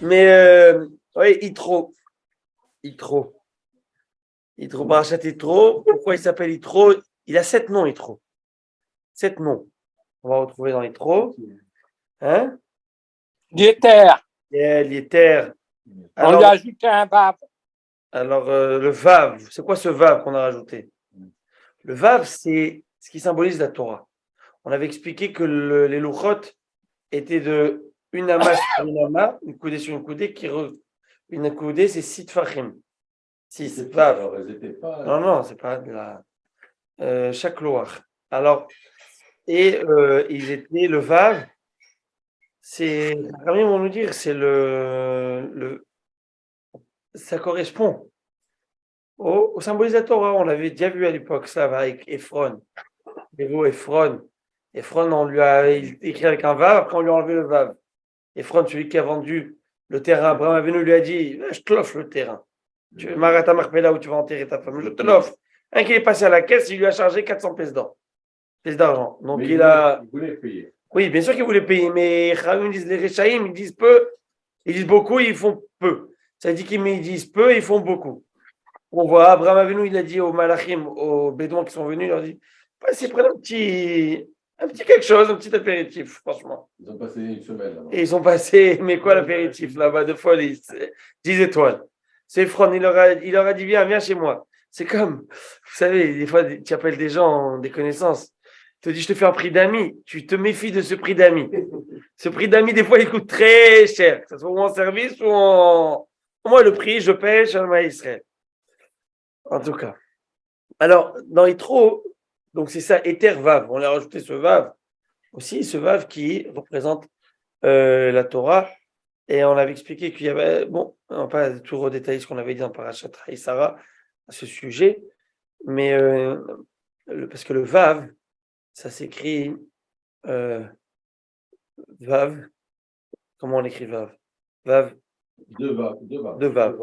Mais, oui, Yitro. Yitro. Yitro, Parashat Yitro. Pourquoi il s'appelle Yitro? Il a 7 noms, Yitro. 7 noms. On va retrouver dans Yitro. Hein? L'éther. L'Éther. On lui a ajouté un vav. Alors, le Vav, c'est quoi ce Vav qu'on a rajouté? Le Vav, c'est ce qui symbolise la Torah. On avait expliqué que les Luchot étaient de une ama sur une ama, une coudée sur une coudée, une coudée, c'est 6 tfachim. 6 Vav. Non, non, c'est pas de la. Chaque loar. Alors, et ils étaient le Vav, c'est, ils vont nous dire, c'est ça correspond au symbolisateur. On l'avait déjà vu à l'époque, ça, avec Ephron. Ephron. Ephron, on lui a écrit avec un Vav, après on lui a enlevé le Vav. Ephron, celui qui a vendu le terrain, Abraham Avinu lui a dit, je te l'offre le terrain. Tu veux Marata Marpella où tu vas enterrer ta femme, je te l'offre. Un qui est passé à la caisse, il lui a chargé 400 pièces d'argent. Donc il voulait payer. Oui, bien sûr qu'il voulait payer, mais Khamim disent les Rechaïm, ils disent peu, ils disent beaucoup, ils font peu. Ça dit qu'ils disent peu, ils font beaucoup. On voit Abraham Avinu, il a dit aux Malachim, aux Bédouins qui sont venus, il leur dit, c'est prendre un petit quelque chose, un petit apéritif, franchement. Ils ont passé une semaine là-bas. Et ils ont passé, mais quoi l'apéritif là-bas de folie, 10 étoiles. C'est Fron, il leur a dit, viens chez moi. C'est comme, vous savez, des fois, tu appelles des gens, des connaissances, tu te dis, je te fais un prix d'amis, tu te méfies de ce prix d'amis. Ce prix d'amis, des fois, il coûte très cher, que ce soit ou en service ou en... Moi, le prix, je paye, Shalom Israël. En tout cas. Alors, dans Yitro, donc c'est ça, Éther Vav. On a rajouté ce Vav aussi, ce Vav qui représente la Torah. Et on avait expliqué qu'il y avait, bon, on va pas tout redétailler ce qu'on avait dit dans Parashat Sarah à ce sujet, mais parce que le Vav, ça s'écrit Vav. Comment on écrit Vav? Vav. Deux Vav.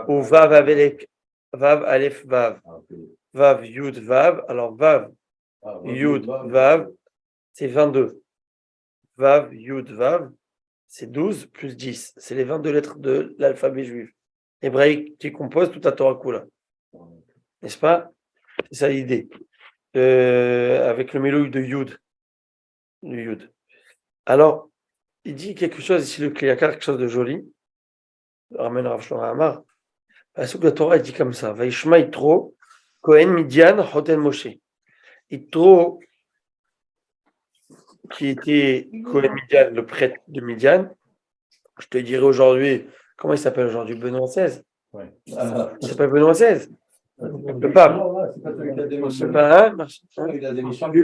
Ou Vav avec Vav, Aleph, Vav. Vav, Yud, Vav. Alors, Vav, Yud, Vav, c'est 22. Vav, Yud, Vav, c'est 12 plus 10. C'est les 22 lettres de l'alphabet juif hébraïque qui compose toute la Torah Kula. N'est-ce pas? C'est ça l'idée. Avec le mélange de Yud. Du Yud. Alors, il dit quelque chose ici, le Kliyakar, quelque chose de joli. Ramène Rav Shlomo Amar. Parce que la Torah dit comme ça, Vaishma Yitro, Kohen Midian, Hotel Moshe. Yitro, qui était Kohen Midian, le prêtre de Midian, je te dirais aujourd'hui, comment il s'appelle aujourd'hui? Benoît XVI. Ouais. Il s'appelle Benoît XVI. Le pape. C'est pas un, Il a démissionné.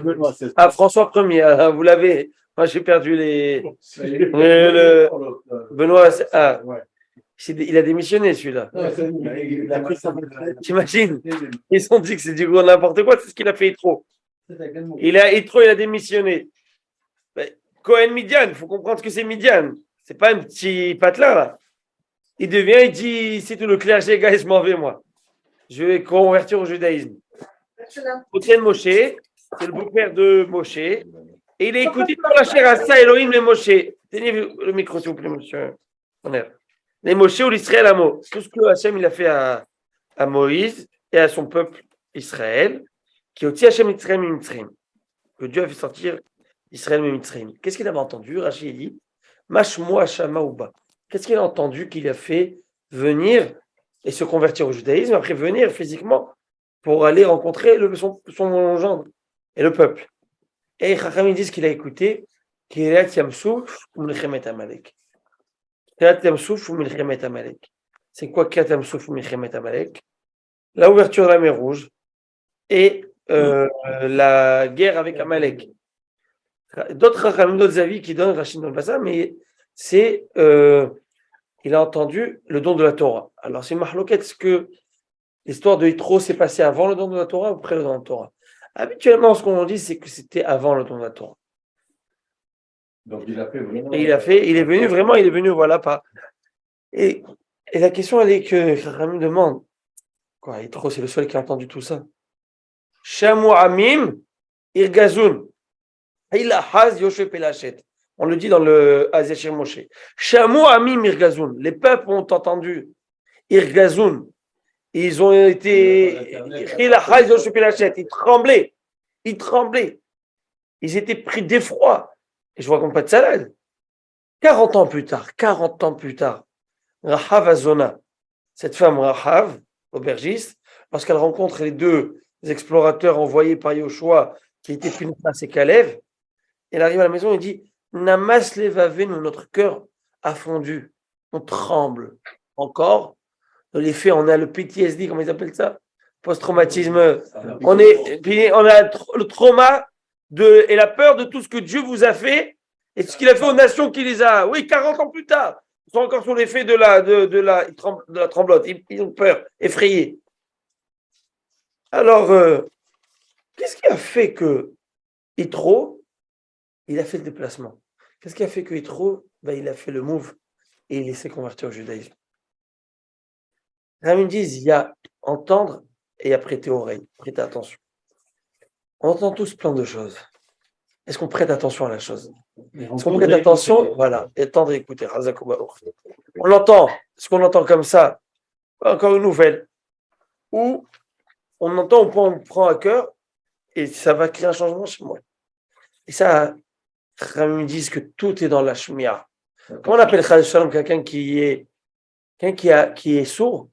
Ah, François Ier, vous l'avez. Moi, j'ai perdu les. Benoît, ah. Il a démissionné celui-là. T'imagines? Ils ont dit que c'est du gros n'importe quoi, c'est ce qu'il a fait Yitro. Il a démissionné. Cohen Midian, il faut comprendre que c'est Midian. C'est pas un petit patelin là. Il dit, c'est tout le clergé, gars, je m'en vais moi. Je vais convertir au judaïsme. Oten Moshe, c'est le beau-père de Moshe. Et il a écouté par la chair à ça, Elohim les Moshe. Tenez le micro, s'il vous plaît, monsieur. Les Moshe ou l'Israël Amo. Tout ce que Hachem il a fait à Moïse et à son peuple Israël, qui est aussi Hachem Mitzrayim et Mitzrayim. Que Dieu a fait sortir Israël et Mitzrayim. Qu'est-ce qu'il avait entendu? Rachid dit Mashmo Hashama Uba. Qu'est-ce qu'il a entendu qu'il a fait venir et se convertir au judaïsme, après venir physiquement pour aller rencontrer son gendre et le peuple. Et Chacham disent qu'il a écouté Kiryat Yamsouf ou Milchemet Amalek. Kiryat Yamsouf ou Milchemet Amalek. C'est quoi Kiryat Yamsouf ou Milchemet Amalek? La ouverture de la mer Rouge et la guerre avec Amalek. D'autres Chachamim, d'autres avis qui donnent Rachid dans le bassin, mais c'est il a entendu le don de la Torah. Alors c'est mahloket, est-ce que l'histoire de Yitro s'est passée avant le don de la Torah ou après le don de la Torah? Habituellement, ce qu'on dit, c'est que c'était avant le don de la Torah. Donc il a fait vraiment. Et il est venu, voilà, pas. Et la question, elle est que Chachamim demande, quoi, Yitro, c'est le seul qui a entendu tout ça. Shamu Amim, Irgazun, Ilahaz, Yoshe Pelachet. On le dit dans le Azeshir Moshe. Shamu Amim Irgazoun. Les peuples ont entendu Irgazoun. Ils ont été. Ils ont chopé la chatte. Ils tremblaient. Ils tremblaient. Ils étaient pris d'effroi. Et je ne raconte pas de salade. 40 ans plus tard, Rahav Azona, cette femme Rahav, aubergiste, lorsqu'elle rencontre les deux explorateurs envoyés par Yoshua, qui étaient Pinchas et Kalev, elle arrive à la maison et dit Namas levavenu, notre cœur a fondu, on tremble encore. De l'effet, on a le PTSD, comment ils appellent ça? Post-traumatisme. On a le trauma et la peur de tout ce que Dieu vous a fait et ce qu'il a fait aux nations qui les a. Oui, 40 ans plus tard, ils sont encore sous l'effet de la tremblote. Ils ont peur, effrayés. Alors, qu'est-ce qui a fait que Yitro, il a fait le déplacement? Qu'est-ce qui a fait que Yitro, il a fait le move et il s'est converti au judaïsme? Ils disent, il y a entendre et il y a prêter oreille, prêter attention. On entend tous plein de choses. Est-ce qu'on prête attention à la chose? Est-ce qu'on prête attention? Voilà, attendre et écouter. On l'entend. Est-ce qu'on entend comme ça? Encore une nouvelle. Ou on entend, on prend à cœur et ça va créer un changement chez moi. Et ça, ils disent que tout est dans la shmiya. Comment on appelle quelqu'un qui est sourd?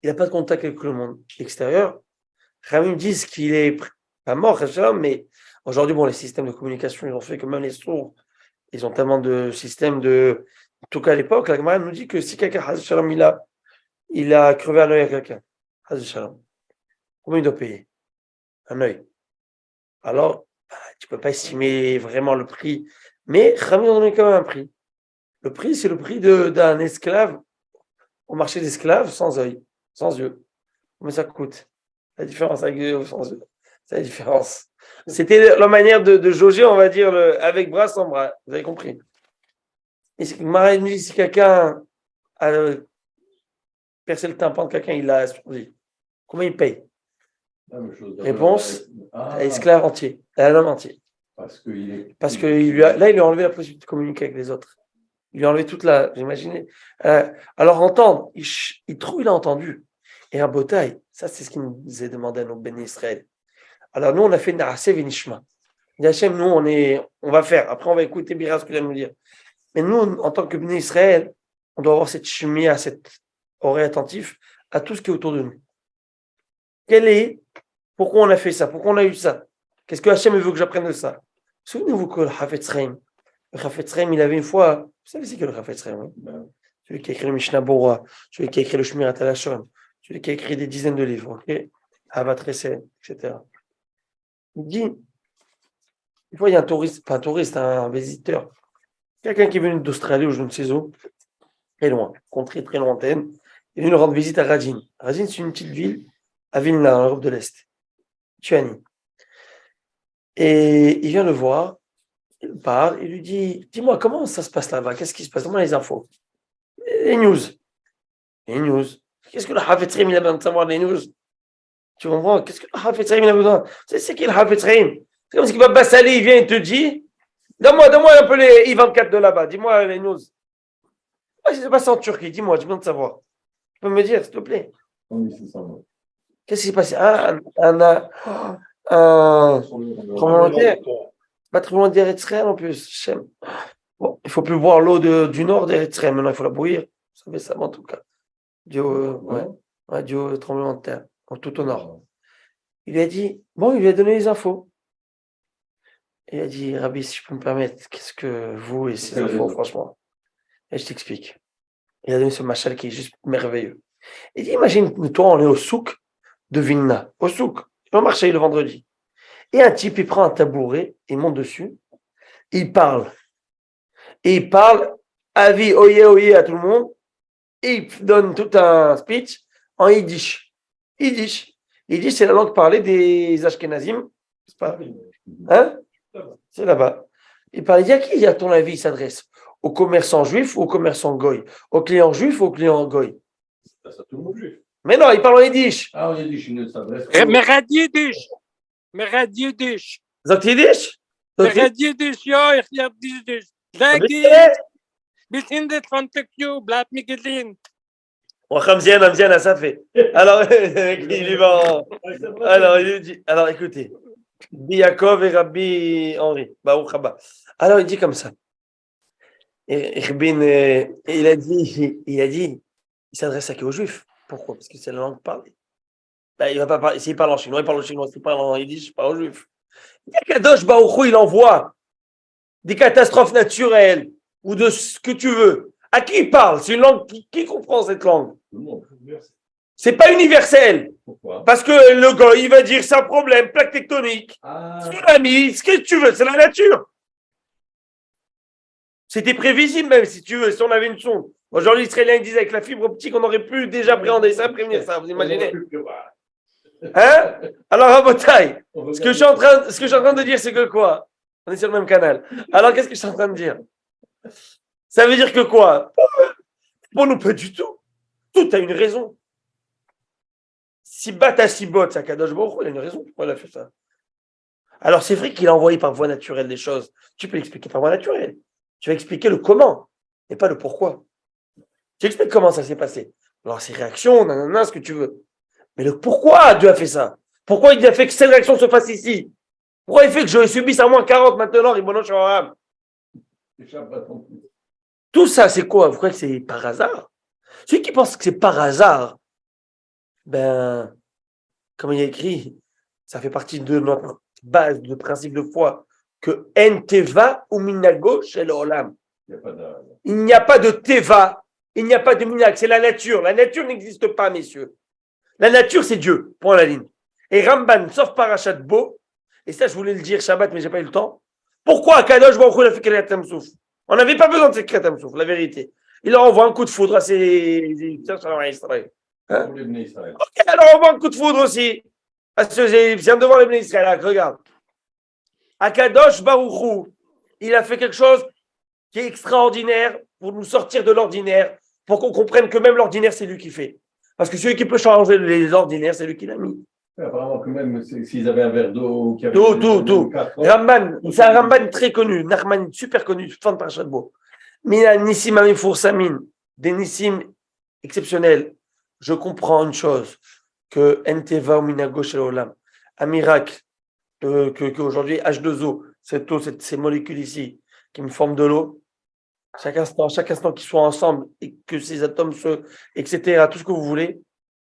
Il n'a pas de contact avec le monde extérieur. Ramim disent qu'il est pas mort, mais aujourd'hui, les systèmes de communication, ils ont fait que même les sourds, ils ont tellement de systèmes de. En tout cas, à l'époque, la Gemara nous dit que si quelqu'un, il a crevé un œil à quelqu'un, combien il doit payer? Un œil. Alors, tu ne peux pas estimer vraiment le prix, mais Ramim en a donné quand même un prix. Le prix, c'est le prix d'un esclave au marché d'esclaves sans œil, sans yeux. Combien ça coûte? La différence avec yeux ou sans yeux. C'est la différence. C'était la manière de jauger, on va dire, avec bras, sans bras. Vous avez compris? Et Marie nous dit, si quelqu'un a percé le tympan de quelqu'un, il l'a survécu. Combien il paye? Réponse, esclave entier, un homme entier. Parce qu'il lui a enlevé la possibilité de communiquer avec les autres. Il lui a enlevé toute la. Vous imaginez? Alors, entendre, il a entendu. Et un botaï, ça, c'est ce qu'il nous est demandé à nos bénis Israël. Alors, nous, on a fait Naaseh Venishma. Hachem, nous, on va faire. Après, on va écouter Bira ce que vient nous dire. Mais nous, en tant que bénis Israël, on doit avoir cette shmia, cette oreille attentive à tout ce qui est autour de nous. Pourquoi on a fait ça? Pourquoi on a eu ça? Qu'est-ce que Hachem veut que j'apprenne de ça? Souvenez-vous que le Hafetz Chaim, il avait une fois. Vous savez, c'est que le Hafetz Chaim, oui? Celui qui a écrit le Mishnah Bora, celui qui a écrit le Shmirat HaLashon, celui qui a écrit des dizaines de livres, ok? Havat Resed, etc. Il dit, une fois, il y a un touriste, pas un touriste, un visiteur, quelqu'un qui est venu d'Australie ou je ne sais où, très loin, contrée très lointaine, il est venu rendre visite à Rajin. Rajin, c'est une petite ville à Vilna, en Europe de l'Est, Tuani. Et il vient le voir, il parle, il lui dit, dis-moi, comment ça se passe là-bas? Qu'est-ce qui se passe? Donne-moi les infos. Les news. Qu'est-ce que le Hafetz Chaim, il a besoin de savoir les news? Tu comprends? Qu'est-ce que le Hafetz Chaim, il a besoin? C'est qui le Hafetz Chaim? C'est comme si Baba Salé, il vient et te dit, donne-moi un peu les I-24 de là-bas, dis-moi les news. Qu'est-ce qui s'est passé en Turquie? Dis-moi, j'ai besoin de savoir. Tu peux me dire, s'il te plaît? Qu'est-ce qui s'est passé? Tremblement de terre. Pas très loin d'Eretz Israël en plus. Bon, il ne faut plus boire l'eau du nord d'Eretz Israël. Maintenant, il faut la bouillir. Vous savez ça, en tout cas. Du tremblement de terre, tout au nord. Il lui a dit, il lui a donné les infos. Il a dit, Rabbi, si je peux me permettre, qu'est-ce que vous et ces infos, franchement? Et je t'explique. Il a donné ce machal qui est juste merveilleux. Il dit, imagine, toi, on est au souk de Vilna. Au souk. Il va marcher le vendredi. Et un type, il prend un tabouret, il monte dessus, et il parle. Et il parle, avis, oye à tout le monde, et il donne tout un speech en yiddish. Yiddish, c'est la langue parlée des Ashkenazim. C'est pas. Hein? C'est là-bas. Il parle, il dit à qui, à ton avis, il s'adresse? Aux commerçants juifs ou aux commerçants goy? Aux clients juifs ou aux clients goy? Ça tout le monde juif. Mais non, il parle en yiddish. Ah, en yiddish, il ne s'adresse Mais Yiddish. Sagt Yiddish? Jiddisch, ja, ich lerne Jiddisch. Legi, bis in das von Tokio, bleib mir gesehen. Hamziana, ça fait. Alors, il va alors, il dit, alors écoutez, Biakov et Rabbi Henri, Baruch Haba. Alors, il dit comme ça. Et il s'adresse à qui? Aux Juifs. Pourquoi? Parce que c'est la langue parlée. Ben, il va pas parler, s'il parle en chinois, il parle en chinois, s'il parle en yiddish, il parle aux Juifs. Kadosh Baruch Hu, il envoie des catastrophes naturelles ou de ce que tu veux. À qui il parle? C'est une langue qui comprend cette langue? C'est pas universel. Pourquoi? Parce que le gars, il va dire c'est un problème, plaque tectonique, tsunami, ce que tu veux, c'est la nature. C'était prévisible même, si tu veux, si on avait une sonde. Aujourd'hui, les Israéliens disent avec la fibre optique, on aurait pu déjà appréhender ça, prévenir ça, vous imaginez? Hein? Alors, à Botaï, ce que je suis en train de dire, c'est que quoi? On est sur le même canal. Alors, qu'est-ce que je suis en train de dire? Ça veut dire que quoi? Pour nous, pas du tout. Tout a une raison. Si Bata Sibot, c'est Kadosh Baruch Hu, il a une raison pourquoi il a fait ça. Alors, c'est vrai qu'il a envoyé par voie naturelle des choses. Tu peux l'expliquer par voie naturelle. Tu vas expliquer le comment, et pas le pourquoi. Tu expliques comment ça s'est passé. Alors, ces réactions, nanana, ce que tu veux. Mais le pourquoi Dieu a fait ça? Pourquoi il a fait que cette réaction se fasse ici? Pourquoi il fait que je subisse à moins 40 maintenant, Ribono Shalom? Tout ça, c'est quoi? Vous croyez que c'est par hasard? Celui qui pense que c'est par hasard, ben, comme il y a écrit, ça fait partie de notre base de principe de foi, que En Teva ou Minago chez l'Olam. Il n'y a pas de Teva, il n'y a pas de Minag, c'est la nature. La nature n'existe pas, messieurs. La nature, c'est Dieu, point la ligne. Et Ramban, sauf Parashat Bo, et ça, je voulais le dire Shabbat, mais j'ai pas eu le temps. Pourquoi Akadosh Baruch Hu a fait Kriyat Souf? On n'avait pas besoin de cette Kriyat Souf, la vérité. Il leur envoie un coup de foudre à ces Égyptiens sur Israël. Hein? Ok, alors on envoie un coup de foudre aussi à ces Égyptiens devant les Bnei Israël. Regarde. Akadosh Baruch Hu, il a fait quelque chose qui est extraordinaire pour nous sortir de l'ordinaire, pour qu'on comprenne que même l'ordinaire, c'est lui qui fait. Parce que celui qui peut changer les ordinaires, c'est lui qui l'a mis. Apparemment que même s'ils avaient un verre d'eau... Tout. Ramban, c'est un Ramban très connu, Nachman super connu, fan de Parashat Bo. Mina Nissim Amifur Samin, des Nissim exceptionnels. Je comprends une chose, que Enteva ou Minago Shel Olam, un miracle, qu'aujourd'hui H2O, cette eau, ces molécules ici, qui me forment de l'eau, chaque instant qu'ils soient ensemble et que ces atomes etc., tout ce que vous voulez,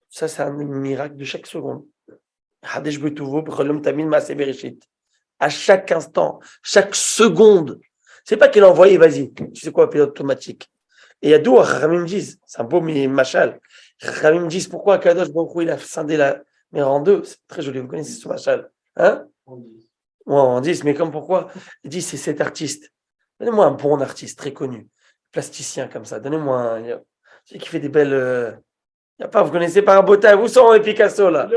ça c'est un miracle de chaque seconde. À chaque instant, chaque seconde. C'est pas qu'il a envoyé, vas-y, tu sais quoi, pilote automatique. Et il y a d'où Ramim disent, c'est un beau machal. Ramim disent pourquoi Kadosh Baruch Hu il a scindé la mer en deux. C'est très joli, vous connaissez ce machal. Hein? On dit, mais comme pourquoi? Il dit, c'est cet artiste. Donnez-moi un bon artiste très connu, plasticien comme ça. Donnez-moi un. Celui qui fait des belles. Il n'y a pas, vous connaissez pas un Botaï, où sont les Picasso là?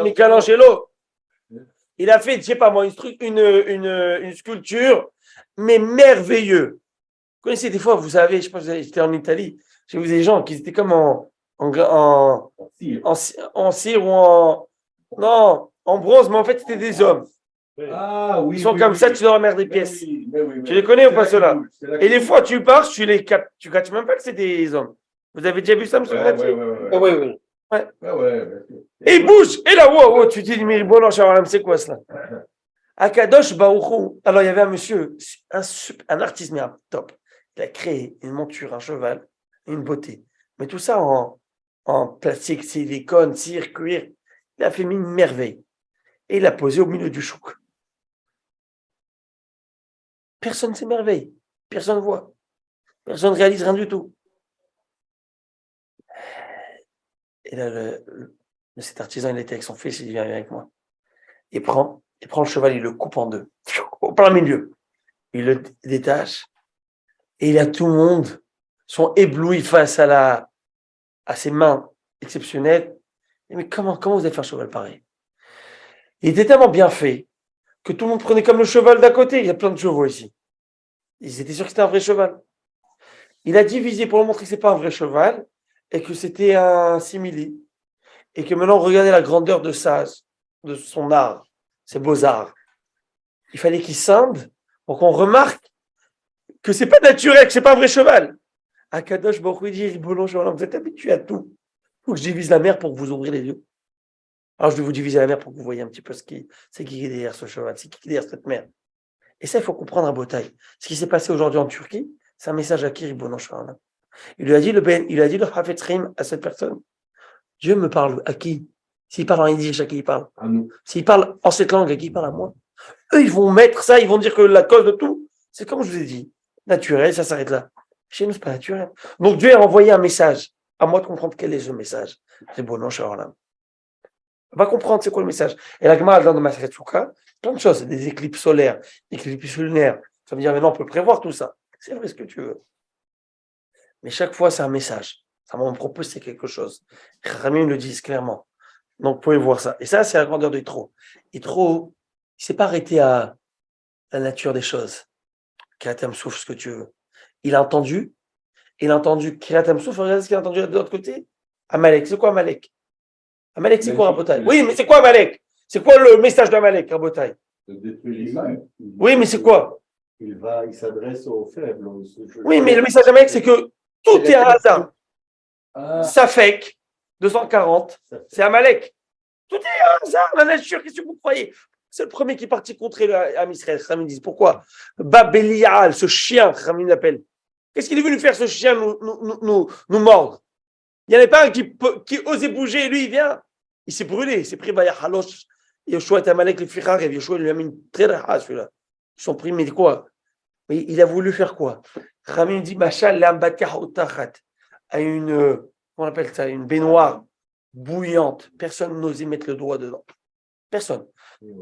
Michelangelo. Il a fait, je ne sais pas moi, une sculpture, mais merveilleux. Vous connaissez des fois, vous savez, je sais pas, j'étais en Italie, j'ai vu des gens qui étaient comme en cire ou en. Non, en bronze, mais en fait, c'était des hommes. Ah oui. Ils sont comme ça, tu leur ramènes des pièces. Tu les connais ou pas ceux-là? Et des fois, tu pars, tu les captes, tu catches même pas que c'est des hommes. Vous avez déjà vu ça, monsieur Gratier? Oui. Et il bouge. Et là, wow, tu dis, mais bon, c'est quoi cela? Akadosh Baruch Hu. Alors, il y avait un monsieur, un artiste, mais un top. Il a créé une monture, un cheval, une beauté. Mais tout ça en plastique, silicone, cire, cuir. Il a fait une merveille. Et il l'a posé au milieu du chouk. Personne ne s'émerveille. Personne ne voit. Personne ne réalise rien du tout. Et là, cet artisan, il était avec son fils, il vient avec moi. Il prend le cheval, il le coupe en deux, au plein milieu. Il le détache. Et il a tout le monde sont éblouis face à ses mains exceptionnelles. Mais comment vous avez fait un cheval pareil? Il était tellement bien fait que tout le monde prenait comme le cheval d'à côté. Il y a plein de chevaux ici. Ils étaient sûrs que c'était un vrai cheval. Il a divisé pour montrer que ce n'est pas un vrai cheval et que c'était un simili. Et que maintenant, regardez la grandeur de son art, ses beaux-arts. Il fallait qu'il scinde pour qu'on remarque que c'est pas naturel, que c'est pas un vrai cheval. Akadosh Baruch Hu dit, vous êtes habitué à tout. Il faut que je divise la mer pour que vous ouvriez les yeux. Alors je vais vous diviser la mer pour que vous voyez un petit peu c'est qui est derrière ce cheval, c'est qui est derrière cette mer. Et ça, il faut comprendre à Botaï. Ce qui s'est passé aujourd'hui en Turquie, c'est un message à qui Ribono Shel. Il lui a dit le Hafetz Chaim à cette personne. Dieu me parle à qui? S'il parle en yiddish, à qui il parle? À nous. S'il parle en cette langue, à qui il parle? À moi. Eux, ils vont mettre ça, ils vont dire que la cause de tout, c'est comme je vous ai dit, naturel, ça s'arrête là. Chez nous, c'est pas naturel. Donc Dieu a envoyé un message. À moi de comprendre quel est ce message. C'est bon, non, Shaolam. On va comprendre c'est quoi le message. Et la Gemara, dans le Masechet Souka, plein de choses, des éclipses solaires, des éclipses lunaires. Ça veut dire maintenant on peut prévoir tout ça. C'est vrai ce que tu veux. Mais chaque fois, c'est un message. Ça m'en propose, c'est quelque chose. Ramim le disent clairement. Donc, vous pouvez voir ça. Et ça, c'est la grandeur de Yitro. Yitro, il ne s'est pas arrêté à la nature des choses. Kiratam souffle ce que tu veux. Il a entendu Kiratam souffle. Regardez ce qu'il a entendu de l'autre côté. Amalek. C'est quoi Amalek? Amalek, c'est quoi Rabotai? Oui, mais c'est quoi Amalek? C'est quoi le message d'Amalek, Rabotai? De détruire l'Israël. Oui, mais c'est quoi? Il s'adresse aux faibles. Oui, mais le message d'Amalek, c'est que tout est un hasard. Safek, 240, c'est Amalek. Tout est un hasard, la nature, qu'est-ce que vous croyez? C'est le premier qui est parti contrer l'âme Israël. Ramim dit pourquoi? Babélial, ce chien, Ramim l'appelle. Qu'est-ce qu'il est venu faire, ce chien, nous mordre? Il n'y en avait pas un qui osait bouger, et lui, il vient. Il s'est brûlé, il s'est pris Vaya Halosh. Yoshua est Amalek, le Fichar, et Yoshua lui a mis une très raha, celui-là. Ils sont pris, mais quoi? Mais il a voulu faire quoi? Ramim dit Machal l'ambatia otachat, à une, on appelle ça, une baignoire bouillante. Personne n'osait mettre le doigt dedans. Personne.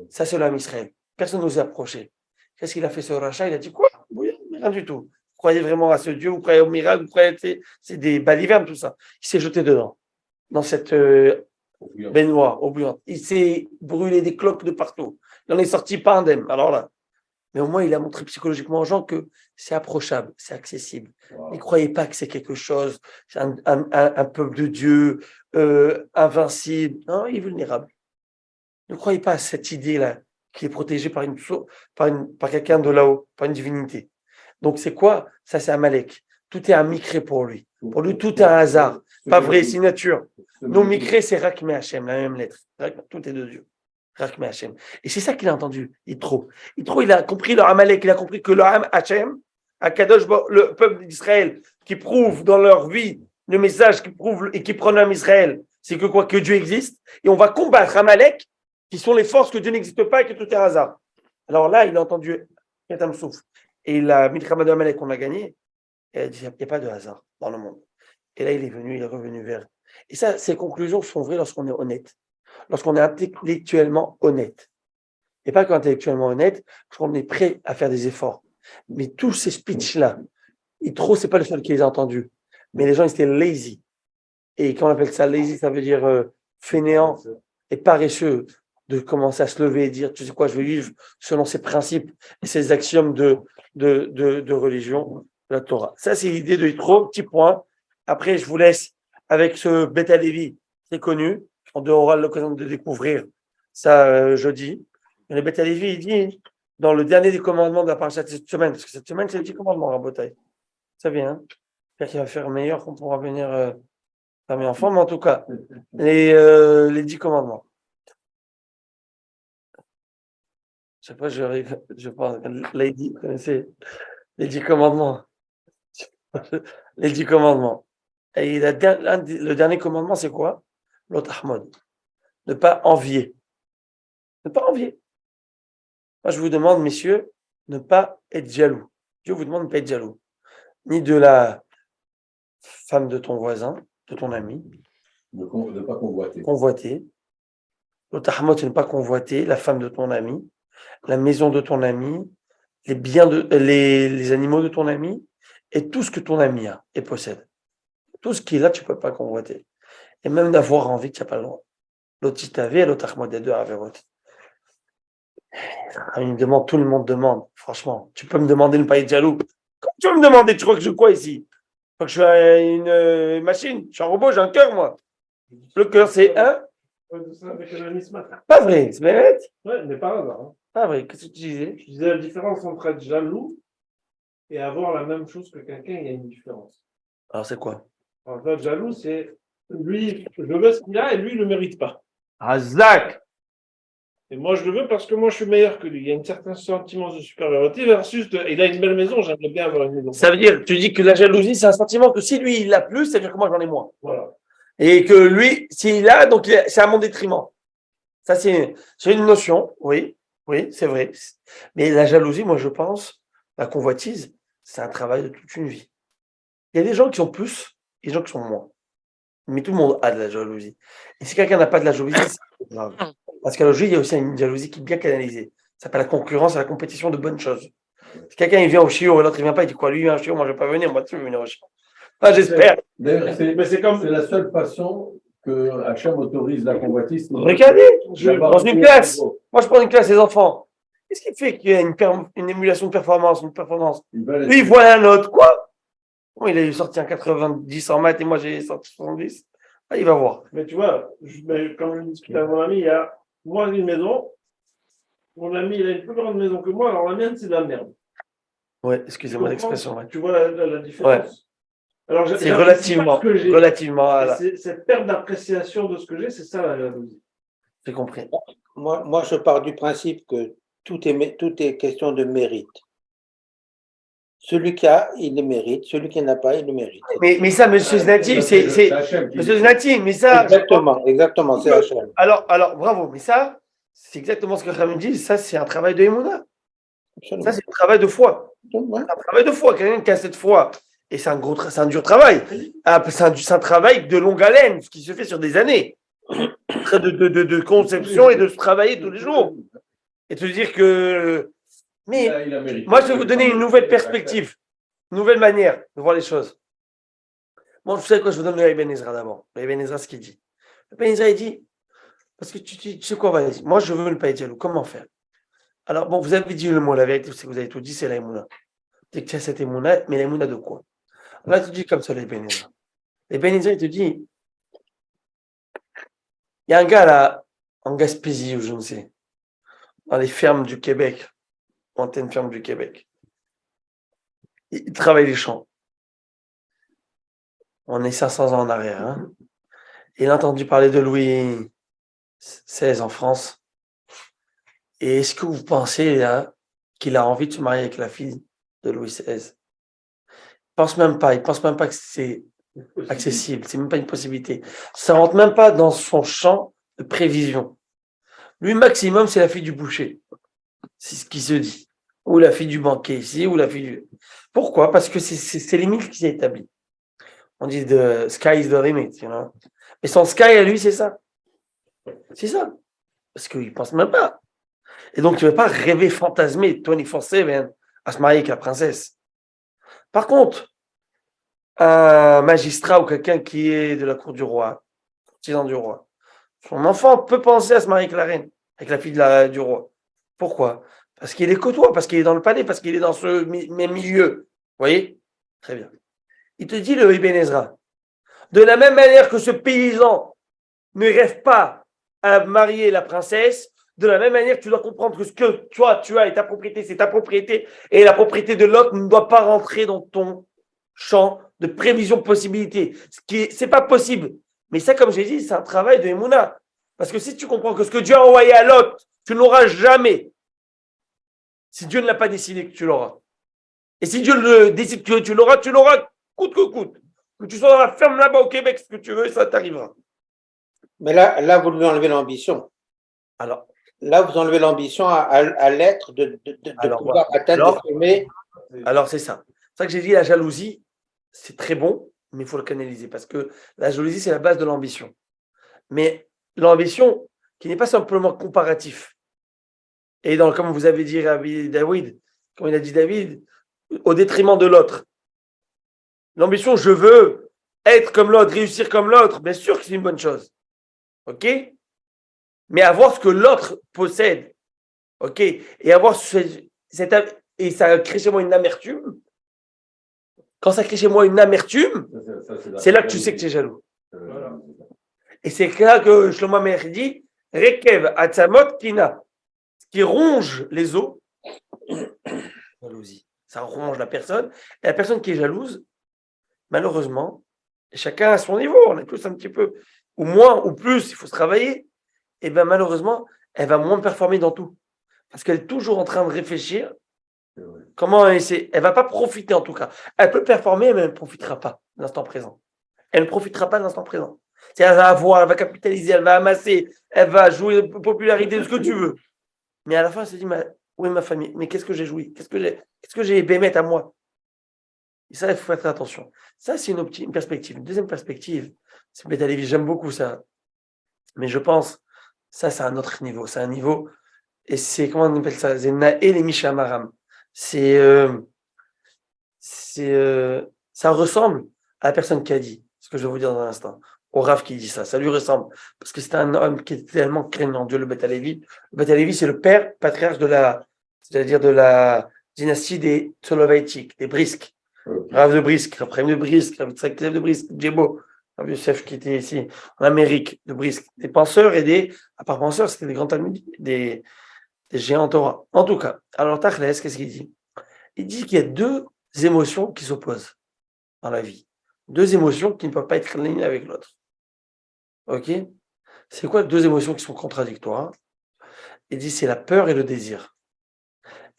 Ça, c'est l'âme Israël. Personne n'osait approcher. Qu'est-ce qu'il a fait, ce rachat? Il a dit quoi? Bouillant, rien du tout. Vous croyez vraiment à ce Dieu? Vous croyez au miracle? Vous croyez c'est des balivernes, tout ça. Il s'est jeté dedans, dans cette baignoire eau bouillante. Il s'est brûlé des cloques de partout. Il en est sorti pas indemne. Alors là. Mais au moins, il a montré psychologiquement aux gens que c'est approchable, c'est accessible. Wow. Ne croyez pas que c'est quelque chose, c'est un peuple de Dieu, invincible. Non, il est vulnérable. Ne croyez pas à cette idée-là, qui est protégée par quelqu'un de là-haut, par une divinité. Donc, c'est quoi? Ça, c'est Amalek. Tout est un micré pour lui. Pour lui, tout est un hasard. Pas vrai, c'est nature. Nos micrés, c'est Rakme Hachem, la même lettre. Tout est de Dieu. Rakme Hachem. Et c'est ça qu'il a entendu, Yitro, il a compris le Amalek, il a compris que le Hachem, Akadosh, le peuple d'Israël, qui prouve dans leur vie le message qui prouve et qui prône Israël, c'est que quoi? Que Dieu existe. Et on va combattre Amalek, qui sont les forces que Dieu n'existe pas et que tout est hasard. Alors là, il a entendu Kiratam Souf. Et la Milchama de Amalek, on a gagné. Et il a dit, il n'y a pas de hasard dans le monde. Et là, il est revenu vers. Et ça, ces conclusions sont vraies lorsqu'on est honnête. Lorsqu'on est intellectuellement honnête. Et pas qu'intellectuellement honnête, parce qu'on est prêt à faire des efforts. Mais tous ces speeches-là, c'est pas le seul qui les a entendus. Mais les gens, ils étaient lazy. Et quand on appelle ça lazy, ça veut dire fainéant et paresseux, de commencer à se lever et dire, tu sais quoi, je vais vivre selon ces principes et ces axiomes de religion, de la Torah. Ça, c'est l'idée de Yitro, petit point. Après, je vous laisse avec ce Beth Lévi, c'est connu. On aura l'occasion de découvrir ça jeudi. Et le Beth Lévi, il dit, dans le dernier des commandements de la paracha de cette semaine, parce que cette semaine, c'est le 10 commandements, Rabotai. Ça vient, hein? J'espère qu'il va faire meilleur, qu'on pourra venir faire meilleur en forme, mais en tout cas, les 10 commandements. Je sais pas, je pense, Lady, vous connaissez les 10 commandements. Les 10 commandements. Et le dernier commandement, c'est quoi? L'otahmod. Ne pas envier. Ne pas envier. Moi, je vous demande, messieurs, ne pas être jaloux. Dieu vous demande de ne pas être jaloux. Ni de la femme de ton voisin, de ton ami. Ne pas convoiter. Convoiter. L'otahmod, c'est ne pas convoiter la femme de ton ami, la maison de ton ami, les biens les animaux de ton ami, et tout ce que ton ami a et possède. Tout ce qui est là, tu ne peux pas convoiter. Et même d'avoir envie, tu n'as pas le droit. L'otitavé, l'otahmod, les deux averot. Il demande, tout le monde demande. Franchement, tu peux me demander de ne pas être jaloux. Comment tu vas me demander? Tu crois que je quoi ici? Tu crois que je suis une machine? Je suis un robot, j'ai un cœur, moi. Le cœur, c'est un. Pas vrai, c'est bête. Ouais, mais par hasard. Ah oui, qu'est-ce que tu disais? Je disais la différence entre être jaloux et avoir la même chose que quelqu'un, il y a une différence. Alors, c'est quoi? En fait, jaloux, c'est lui, je veux ce qu'il a et lui, il ne le mérite pas. Razak! Et moi, je le veux parce que moi, je suis meilleur que lui. Il y a un certain sentiment de supériorité versus il a une belle maison, j'aimerais bien avoir une maison. Ça veut dire, tu dis que la jalousie, c'est un sentiment que si lui, il a plus, ça veut dire que moi, j'en ai moins. Voilà. Et que lui, s'il a, donc c'est à mon détriment. Ça, c'est une notion, oui, oui, c'est vrai. Mais la jalousie, moi, je pense, la convoitise, c'est un travail de toute une vie. Il y a des gens qui sont plus et des gens qui sont moins. Mais tout le monde a de la jalousie. Et si quelqu'un n'a pas de la jalousie, c'est grave. Parce qu'à la jalousie, il y a aussi une jalousie qui est bien canalisée. Ça s'appelle la concurrence et la compétition de bonnes choses. Si quelqu'un il vient au chiot et l'autre il vient pas, il dit quoi? Lui, il vient au chiot, moi je vais pas venir, moi tu veux venir au chiot. Ah, j'espère. D'ailleurs, Mais c'est comme. c'est la seule façon que Hachem autorise la convoitise. Regardez, dans une classe. Moi, Moi je prends une classe, les enfants. Qu'est-ce qui fait qu'il y a une émulation de performance, une performance? Lui, il voit un autre. Quoi? Bon, il a sorti un 90 en maths et moi j'ai sorti 70. Ah, il va voir. Mais tu vois, comme je discute avec mon ami, il y a moi j'ai une maison. Mon ami, il a une plus grande maison que moi, alors la mienne, c'est de la merde. Ouais, excusez-moi l'expression. Ouais. Tu vois la différence? Ouais. Alors, C'est relativement. Cette perte d'appréciation de ce que j'ai, c'est ça la jalousie. J'ai compris. Moi, je pars du principe que tout est question de mérite. Celui qui a, il le mérite. Celui qui n'a pas, il le mérite. Mais ça, monsieur Znati, c'est monsieur Znati, mais ça. Exactement, c'est Hachem. Alors, bravo, mais ça, c'est exactement ce que Rami dit. Ça, c'est un travail de Emouna. Ça, c'est un travail de foi. Ouais. Un travail de foi. Quelqu'un qui a cette foi. Et c'est un dur travail. C'est un travail de longue haleine, ce qui se fait sur des années. De conception et de se travailler tous les jours. Et te dire que. Mais moi, je vais vous donner une nouvelle perspective, une nouvelle manière de voir les choses. Bon, vous savez quoi, je vous donne le Ibn Ezra d'abord. Le Ibn Ezra, ce qu'il dit. Le Ibn Ezra, il dit, parce que tu sais quoi, vas-y, moi, je veux ne pas être jaloux. Comment faire? Alors, bon, vous avez dit le mot, la vérité, c'est que vous avez tout dit, c'est la Emouna. C'est que tu as cette Emouna, mais la Emouna de quoi? Là, tu dis comme ça, le Ibn Ezra. Le Ibn Ezra, il te dit, il y a un gars là, en Gaspésie, ou je ne sais, dans les fermes du Québec, ancienne ferme du Québec. Il travaille les champs. On est 500 ans en arrière. Hein. Il a entendu parler de Louis XVI en France. Et est-ce que vous pensez là, qu'il a envie de se marier avec la fille de Louis XVI? Il pense même pas que c'est accessible, c'est même pas une possibilité. Ça rentre même pas dans son champ de prévision. Lui, maximum, c'est la fille du boucher. C'est ce qui se dit. Ou la fille du banquier ici, ou la fille du... Pourquoi? Parce que c'est limite qui s'est établi. On dit the sky is the limit, you know? Mais son sky à lui, c'est ça. C'est ça. Parce qu'il pense même pas. Et donc, tu ne vas pas rêver, fantasmer 24/7 à se marier avec la princesse. Par contre, un magistrat ou quelqu'un qui est de la cour du roi, courtisan du roi, son enfant peut penser à se marier avec la reine, avec la fille du roi. Pourquoi? Parce qu'il est côtoie, parce qu'il est dans le palais, parce qu'il est dans ce même milieu. Vous voyez? Très bien. Il te dit le Ibn Ezra. De la même manière que ce paysan ne rêve pas à marier la princesse, de la même manière, tu dois comprendre que ce que toi, tu as et ta propriété, c'est ta propriété, et la propriété de l'autre ne doit pas rentrer dans ton champ de prévision de possibilité. C'est pas possible. Mais ça, comme j'ai dit, c'est un travail de Emouna. Parce que si tu comprends que ce que Dieu a envoyé à l'autre, tu ne l'auras jamais. Si Dieu ne l'a pas décidé que tu l'auras. Et si Dieu le décide que tu l'auras coûte que coûte. Que tu sois dans la ferme là-bas au Québec, ce que tu veux, ça t'arrivera. Mais là, vous lui enlevez l'ambition. Alors, là, vous enlevez l'ambition à l'être de pouvoir atteindre des sommets. Alors, c'est ça. C'est ça que j'ai dit, la jalousie, c'est très bon, mais il faut le canaliser. Parce que la jalousie, c'est la base de l'ambition. Mais l'ambition, qui n'est pas simplement comparatif. Et comme vous avez dit David, comme il a dit David, au détriment de l'autre. L'ambition, je veux être comme l'autre, réussir comme l'autre, bien sûr que c'est une bonne chose. OK? Mais avoir ce que l'autre possède. OK? Et avoir et ça crée chez moi une amertume. Quand ça crée chez moi une amertume, c'est là que tu sais que tu es jaloux. Et c'est là que Shlomo Amelech dit Rekev Atzamot Kina. ce qui ronge les os, jalousie, ça ronge la personne. Et la personne qui est jalouse, malheureusement, et chacun à son niveau, on est tous un petit peu, ou moins, ou plus, il faut se travailler, et bien malheureusement, elle va moins performer dans tout. Parce qu'elle est toujours en train de réfléchir comment essayer. Elle ne va pas profiter en tout cas. Elle peut performer, mais elle ne profitera pas de l'instant présent. Elle ne profitera pas de l'instant présent. Elle va avoir, elle va capitaliser, elle va amasser, elle va jouer de popularité, de ce que tu veux. Mais à la fin, elle se dit, où est ma famille? Mais qu'est-ce que j'ai joui? Qu'est-ce que j'ai bémette à moi? Et ça, il faut faire attention. Ça, c'est une perspective. Une deuxième perspective, c'est Beth Alevi. J'aime beaucoup ça. Mais je pense, ça, c'est un autre niveau. C'est un niveau, et c'est, comment on appelle ça? C'est Naël et Mishamaram. Ça ressemble à la personne qui a dit, ce que je vais vous dire dans un instant, au Rav qui dit ça. Ça lui ressemble. Parce que c'était un homme qui était tellement craignant Dieu, le Beth Alevi. Le Beth Alevi, c'est le père patriarche c'est-à-dire de la dynastie des Soloveïtiques, des Brisques. Rav de Brisk, Raphaël de Brisk, Rav Tzadok de Brisk, Djebo, Rav Youssef qui était ici en Amérique, de Brisk, des penseurs et à part penseurs, c'était des grands talmudiques, des géants Torah. En tout cas, alors Tachles, qu'est-ce qu'il dit? Il dit qu'il y a deux émotions qui s'opposent dans la vie. Deux émotions qui ne peuvent pas être l'une avec l'autre. Ok? C'est quoi deux émotions qui sont contradictoires? Il dit c'est la peur et le désir.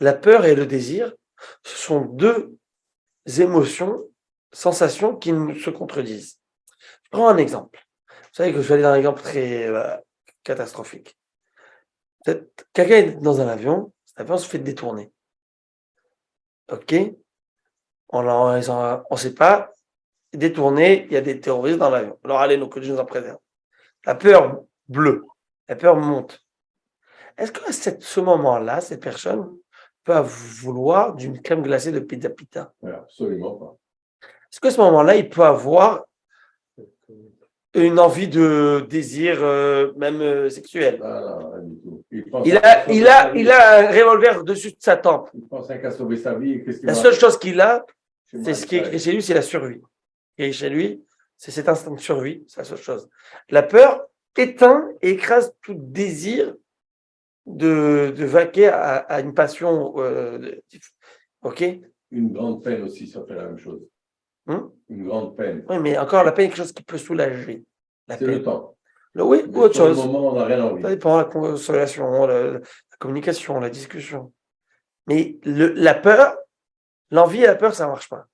La peur et le désir, ce sont deux émotions, sensations qui se contredisent. Je prends un exemple. Vous savez que je vais aller dans un exemple très catastrophique. Peut-être quelqu'un est dans un avion, cet avion se fait détourner. Ok? On ne sait pas, détourné, il y a des terroristes dans l'avion. Alors allez, que Dieu nous en préserve. La peur bleue, la peur monte. Est-ce qu'à ce moment-là, cette personne peut vouloir d'une crème glacée de pizza pita? Absolument pas. Est-ce qu'à ce moment-là, il peut avoir une envie de désir, même sexuel? Pas du tout. Il a un revolver dessus de sa tempe. Il pense qu'à sauver sa vie. La seule chose qu'il a, c'est ce qui est écrit chez lui, c'est la survie. Et chez lui, c'est cet instinct de survie, c'est la seule chose. La peur éteint et écrase tout désir de vaquer à une passion. Ok? Une grande peine aussi, ça fait la même chose. Une grande peine. Oui, mais encore, la peine est quelque chose qui peut soulager. C'est le temps. Oui, ou autre chose. Au moment, on n'a rien envie. Ça dépend de la consolation, la communication, la discussion. Mais la peur, l'envie et la peur, ça ne marche pas.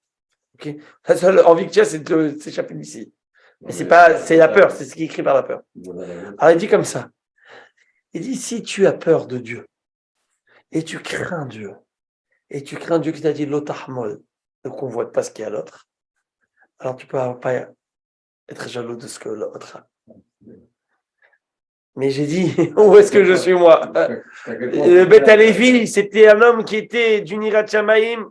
Okay, la seule envie que tu as, c'est de s'échapper d'ici. Mais c'est la peur, c'est ce qui est écrit par la peur. Alors il dit comme ça. Il dit, si tu as peur de Dieu, et tu crains Dieu qui t'a dit l'otahmol, ne convoite pas ce qu'il y a à l'autre, alors tu ne peux pas être jaloux de ce que l'autre a. Mais j'ai dit, où est-ce que je suis moi? Beth Alevi, c'était un homme qui était du Nirat Shamaïm.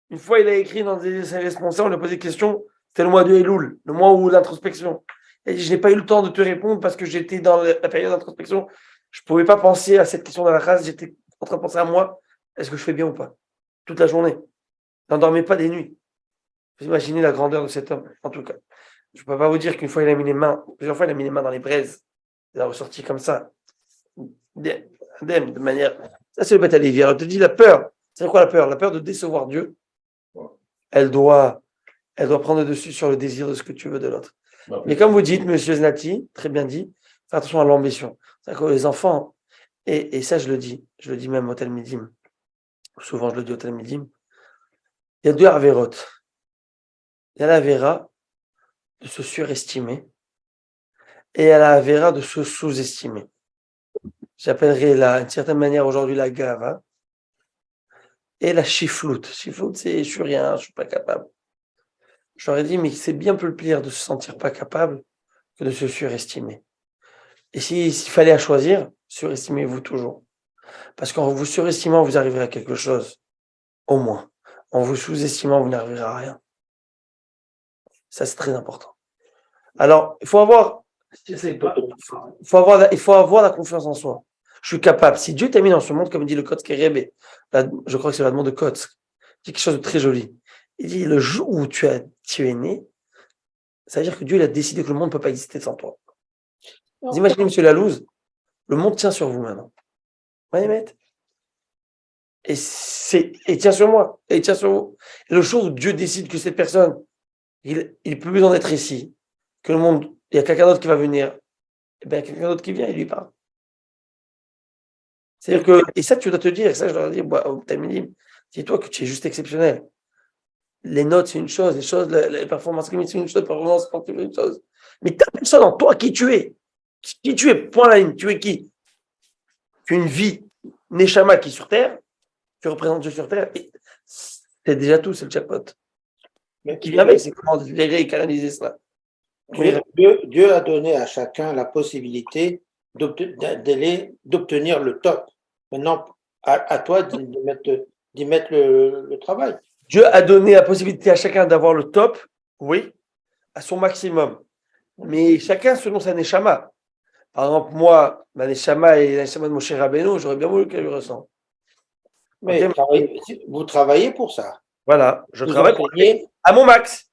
Une fois, il a écrit dans ses responsables, on lui a posé des questions, c'était le mois de Elul, le mois où l'introspection. Il a dit, je n'ai pas eu le temps de te répondre parce que j'étais dans la période d'introspection. Je ne pouvais pas penser à cette question dans la race, j'étais en train de penser à moi, est-ce que je fais bien ou pas? Toute la journée. Je n'endormais pas des nuits. Vous imaginez la grandeur de cet homme, en tout cas. Je ne peux pas vous dire qu'une fois, il a mis les mains, plusieurs fois, il a mis les mains dans les braises. Il a ressorti comme ça. De manière. Ça, c'est le Beth Alevi. Alors, on te dit la peur. C'est quoi la peur? La peur de décevoir Dieu. Elle doit prendre le dessus sur le désir de ce que tu veux de l'autre. Mais comme vous dites, monsieur Znati, très bien dit, faites attention à l'ambition. C'est-à-dire que les enfants, et ça je le dis même au Talmidim, souvent je le dis au Talmidim, il y a deux avérotes. Il y a l'avéra de se surestimer et il y a l'avéra de se sous-estimer. J'appellerais d'une certaine manière aujourd'hui la gava et la chifloute. Chifloute, c'est je suis rien, je suis pas capable. J'aurais dit, mais c'est bien plus le pire de se sentir pas capable que de se surestimer. Et s'il fallait à choisir, surestimez-vous toujours. Parce qu'en vous surestimant, vous arriverez à quelque chose, au moins. En vous sous-estimant, vous n'arriverez à rien. Ça, c'est très important. Alors, il faut avoir la confiance en soi. Je suis capable. Si Dieu t'a mis dans ce monde, comme dit le Kotzker Rebbe, je crois que c'est la demande de Kotsk, il dit quelque chose de très joli. Il dit, le jour où tu es né, ça veut dire que Dieu il a décidé que le monde ne peut pas exister sans toi. Vous imaginez, monsieur Lalouz, le monde tient sur vous maintenant. Et tiens sur moi, et tiens sur vous. Et le jour où Dieu décide que cette personne, il peut besoin d'être ici, que le monde, il y a quelqu'un d'autre qui va venir, et bien quelqu'un d'autre qui vient, il lui parle. C'est-à-dire que, et ça tu dois te dire, ça je dois dire, dis-toi que tu es juste exceptionnel. Les notes, c'est une chose, les performances cliniques, c'est une chose, les performances sportives, c'est une chose. Mais ta personne en toi, qui tu es, point la ligne, tu es qui? Tu es une vie, Neshama qui est sur terre, tu représentes Dieu sur terre, et c'est déjà tout, c'est le jackpot. Mais qui vient avec, c'est comment les canaliser cela. Dieu a donné à chacun la possibilité d'obtenir le top. Maintenant, à toi d'y mettre le travail. Dieu a donné la possibilité à chacun d'avoir le top, oui, à son maximum. Mais chacun selon sa neshama. Par exemple, moi, ma neshama et la neshama de Moshe Rabbeinu, j'aurais bien voulu qu'elle le ressente. Mais vous travaillez pour ça. Voilà, je travaille à mon max.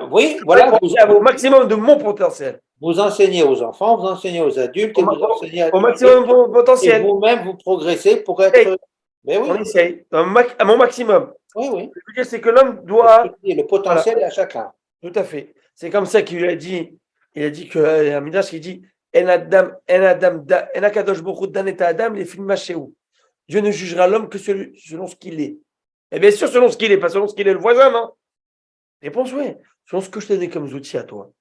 Oui, voilà. Au maximum de mon potentiel. Vous enseignez aux enfants, vous enseignez aux adultes, vous enseignez au maximum de mon potentiel. Et vous-même, vous progressez pour être. Mais oui. On essaye, à mon maximum. Oui, oui. Ce que je veux dire, c'est que l'homme doit. Le potentiel à chacun. Tout à fait. C'est comme ça qu'il a dit. Il a dit que un Midrash qui dit En akadosh baruch dan et adam les films Dieu ne jugera l'homme que selon ce qu'il est. Et bien sûr, selon ce qu'il est, pas selon ce qu'il est le voisin, non? Réponse oui. Selon ce que je t'ai donné comme outil à toi.